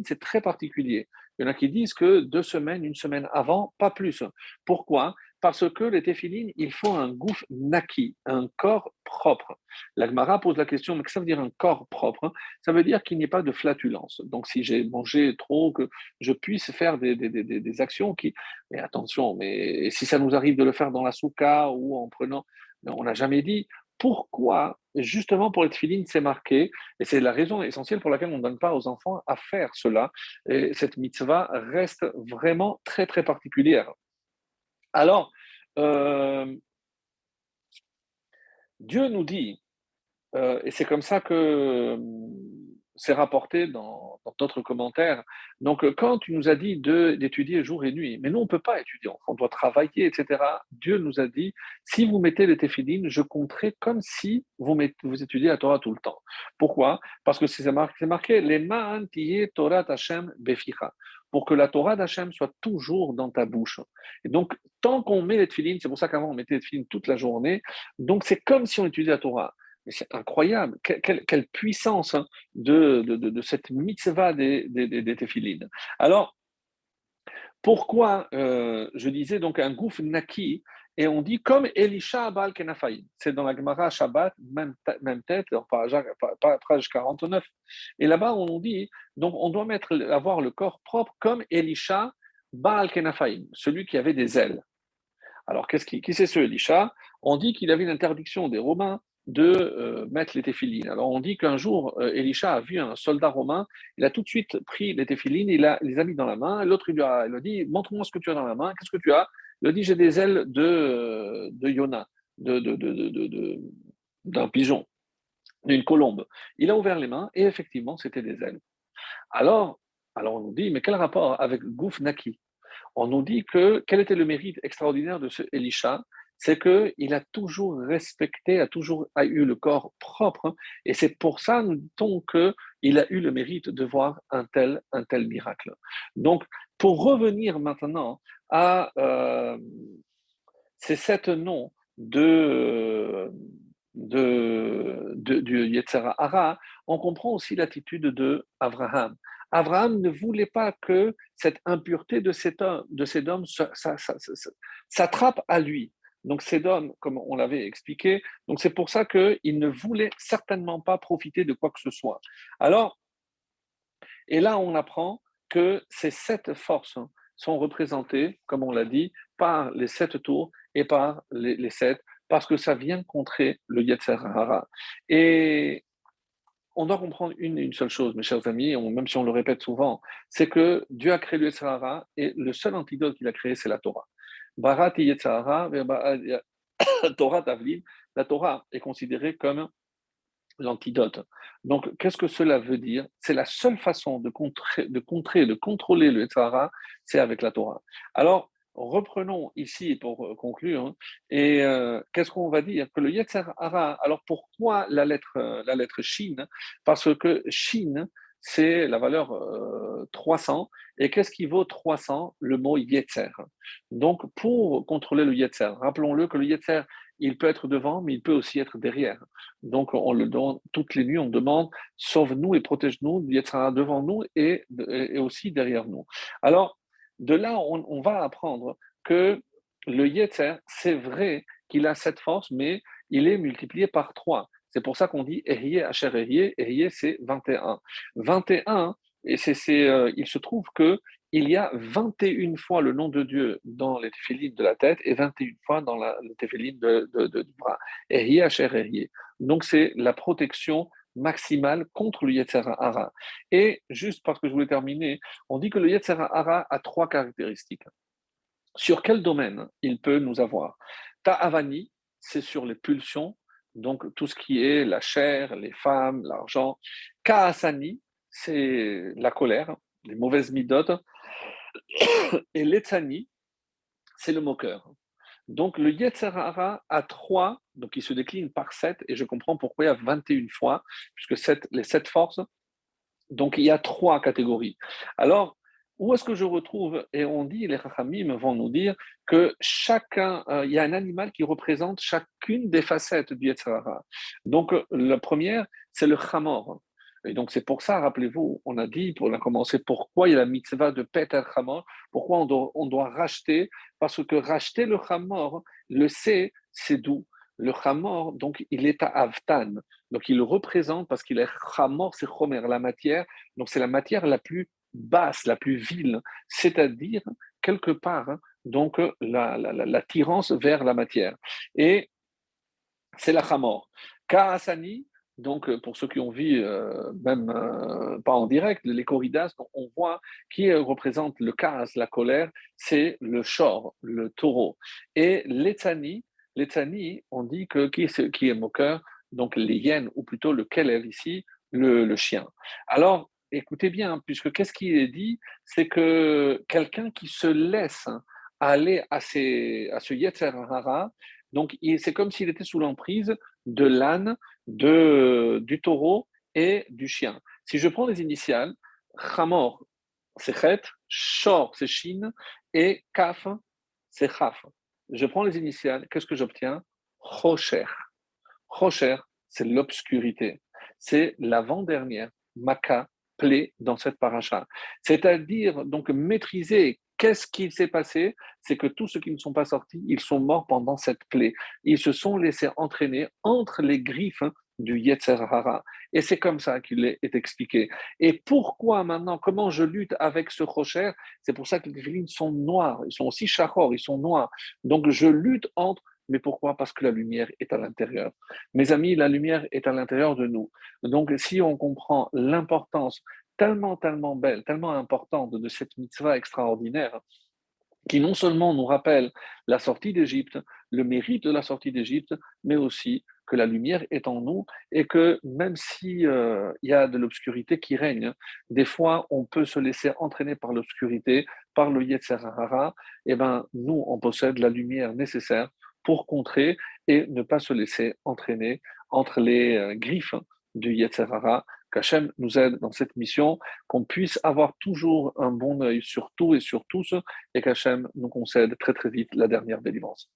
c'est très particulier. Il y en a qui disent que 2 semaines, une semaine avant, pas plus. Pourquoi? Parce que les téphilines, il faut un gouffre naki, un corps propre. La Gemara pose la question, mais qu'est-ce que ça veut dire un corps propre? Ça veut dire qu'il n'y ait pas de flatulence. Donc si j'ai mangé trop, que je puisse faire des actions qui... Mais attention, mais si ça nous arrive de le faire dans la souka ou en prenant... On n'a jamais dit pourquoi, justement pour les tefilines, c'est marqué, et c'est la raison essentielle pour laquelle on ne donne pas aux enfants à faire cela. Et cette mitzvah reste vraiment très, très particulière. Alors, euh, Dieu nous dit, et c'est comme ça que c'est rapporté dans d'autres commentaires. Donc, quand tu nous as dit d'étudier jour et nuit, mais nous, on ne peut pas étudier, on doit travailler, etc. Dieu nous a dit, si vous mettez les téphilines, je compterai comme si vous étudiez la Torah tout le temps. Pourquoi? Parce que c'est marqué, les ma'an tiye Torah Hashem beficha, pour que la Torah d'Hachem soit toujours dans ta bouche. Et donc, tant qu'on met les téphilines, c'est pour ça qu'avant on mettait les téphilines toute la journée, donc c'est comme si on étudiait la Torah. Mais c'est incroyable, quelle puissance de cette mitzvah des téphilines. Alors, pourquoi je disais donc un gouffre naki, et on dit comme Elisha Abal Kenafaïm. C'est dans la Gemara Shabbat, même tête, page 49. Et là-bas, on dit, donc on doit avoir le corps propre comme Elisha Baal Kenafaïm, celui qui avait des ailes. Alors, qui c'est ce Elisha? On dit qu'il avait une interdiction des Romains de mettre les téphilines. Alors, on dit qu'un jour, Elisha a vu un soldat romain, il a tout de suite pris les téphilines, les a mis dans la main, l'autre il lui a dit, montre-moi ce que tu as dans la main, qu'est-ce que tu as? Il a dit, j'ai des ailes de Yona, d'un pigeon, d'une colombe. Il a ouvert les mains et effectivement, c'était des ailes. Alors, alors on nous dit, mais quel rapport avec Gouf Naki? On nous dit que quel était le mérite extraordinaire de ce Elisha? C'est qu'il a toujours respecté, a eu le corps propre, et c'est pour ça, nous dit-on, qu'il a eu le mérite de voir un tel miracle. Donc, pour revenir maintenant à ces 7 noms du Yetzer Hara, on comprend aussi l'attitude de Abraham. Abraham ne voulait pas que cette impureté de cet homme s'attrape à lui. Donc, cet homme, comme on l'avait expliqué, donc c'est pour ça qu'il ne voulait certainement pas profiter de quoi que ce soit. Alors, et là, on apprend que ces 7 forces sont représentées, comme on l'a dit, par les 7 tours et par les 7, parce que ça vient contrer le Yetzer Hara. Et on doit comprendre une seule chose, mes chers amis, même si on le répète souvent, c'est que Dieu a créé le Yetzer Hara et le seul antidote qu'il a créé, c'est la Torah. Barati Yetzer Hara, Torah Tavlin, la Torah est considérée comme l'antidote. Donc, qu'est-ce que cela veut dire? C'est la seule façon de contrôler le Yetzirah, c'est avec la Torah. Alors, reprenons ici pour conclure. Et qu'est-ce qu'on va dire? Que le Yetzirah, alors pourquoi la lettre Shin? Parce que Shin, c'est la valeur 300. Et qu'est-ce qui vaut 300? Le mot Yetzer. Donc, pour contrôler le Yetzer, rappelons-le que le Yetzer, il peut être devant, mais il peut aussi être derrière. Donc, on le demande toutes les nuits, on demande sauve-nous et protège-nous, Yetzirah devant nous et aussi derrière nous. Alors, de là, on va apprendre que le Yetzer, c'est vrai qu'il a cette force, mais il est multiplié par 3. C'est pour ça qu'on dit Ehyeh Asher Ehyeh, Ehyeh c'est 21. 21, et il se trouve que il y a 21 fois le nom de Dieu dans les téphilines de la tête et 21 fois dans le téphiline du bras. Ehyeh Asher Ehyeh. Donc, c'est la protection maximale contre le Yetzer Hara. Et juste parce que je voulais terminer, on dit que le Yetzer Hara a 3 caractéristiques. Sur quel domaine il peut nous avoir? Ta'avani, c'est sur les pulsions, donc tout ce qui est la chair, les femmes, l'argent. Ka'asani, c'est la colère, les mauvaises midotes. Et l'Etzani, c'est le moqueur. Donc le Yetzer Hara a 3, donc il se décline par 7, et je comprends pourquoi il y a 21 fois, puisque les 7 forces, donc il y a 3 catégories. Alors, où est-ce que je retrouve, et on dit, les Chachamim vont nous dire que chacun, il y a un animal qui représente chacune des facettes du Yetzer Hara. Donc la première, c'est le Chamor. Et donc c'est pour ça, rappelez-vous, on a dit, on a commencé, pourquoi il y a la mitzvah de Peter Chamor, pourquoi on doit racheter, parce que racheter le Chamor, le C, c'est doux. Le Chamor, donc il est à Avtan. Donc, il le représente parce qu'il est Chamor, c'est Chomer, la matière. Donc, c'est la matière la plus basse, la plus vile, c'est-à-dire, quelque part, donc, l'attirance vers la matière. Et c'est la Chamor. Kaasani, donc, pour ceux qui ont vu, même pas en direct, les corridas, on voit qui représente le Kaas, la colère, c'est le Shor, le taureau. Et l'Etzani, on dit que qui est moqueur, donc les hyènes, ou plutôt le Keler ici, le chien. Alors, écoutez bien, puisque qu'est-ce qui est dit? C'est que quelqu'un qui se laisse aller à ce Yetzer Hara, donc c'est comme s'il était sous l'emprise de l'âne, du taureau et du chien. Si je prends les initiales, Chamor, c'est Chet, Shor, c'est Shin, et Kaf, c'est Chaf. Je prends les initiales, qu'est-ce que j'obtiens? Rocher. Rocher, c'est l'obscurité. C'est l'avant-dernière Maka plaie dans cette paracha. C'est-à-dire, donc, maîtriser qu'est-ce qui s'est passé, c'est que tous ceux qui ne sont pas sortis, ils sont morts pendant cette plaie. Ils se sont laissés entraîner entre les griffes du Yetzer Hara. Et c'est comme ça qu'il est expliqué. Et pourquoi maintenant, comment je lutte avec ce rocher? C'est pour ça que les lignes sont noires, ils sont aussi chachor, ils sont noirs. Donc je lutte entre, mais pourquoi? Parce que la lumière est à l'intérieur. Mes amis, la lumière est à l'intérieur de nous. Donc si on comprend l'importance tellement, tellement belle, tellement importante de cette mitzvah extraordinaire, qui non seulement nous rappelle la sortie d'Égypte, le mérite de la sortie d'Égypte, mais aussi que la lumière est en nous et que même si il y a de l'obscurité qui règne, des fois on peut se laisser entraîner par l'obscurité, par le Yetzer Hara, et ben nous on possède la lumière nécessaire pour contrer et ne pas se laisser entraîner entre les griffes du Yetzer Hara. Qu'Hachem nous aide dans cette mission, qu'on puisse avoir toujours un bon œil sur tout et sur tous, et qu'Hachem nous concède très très vite la dernière délivrance.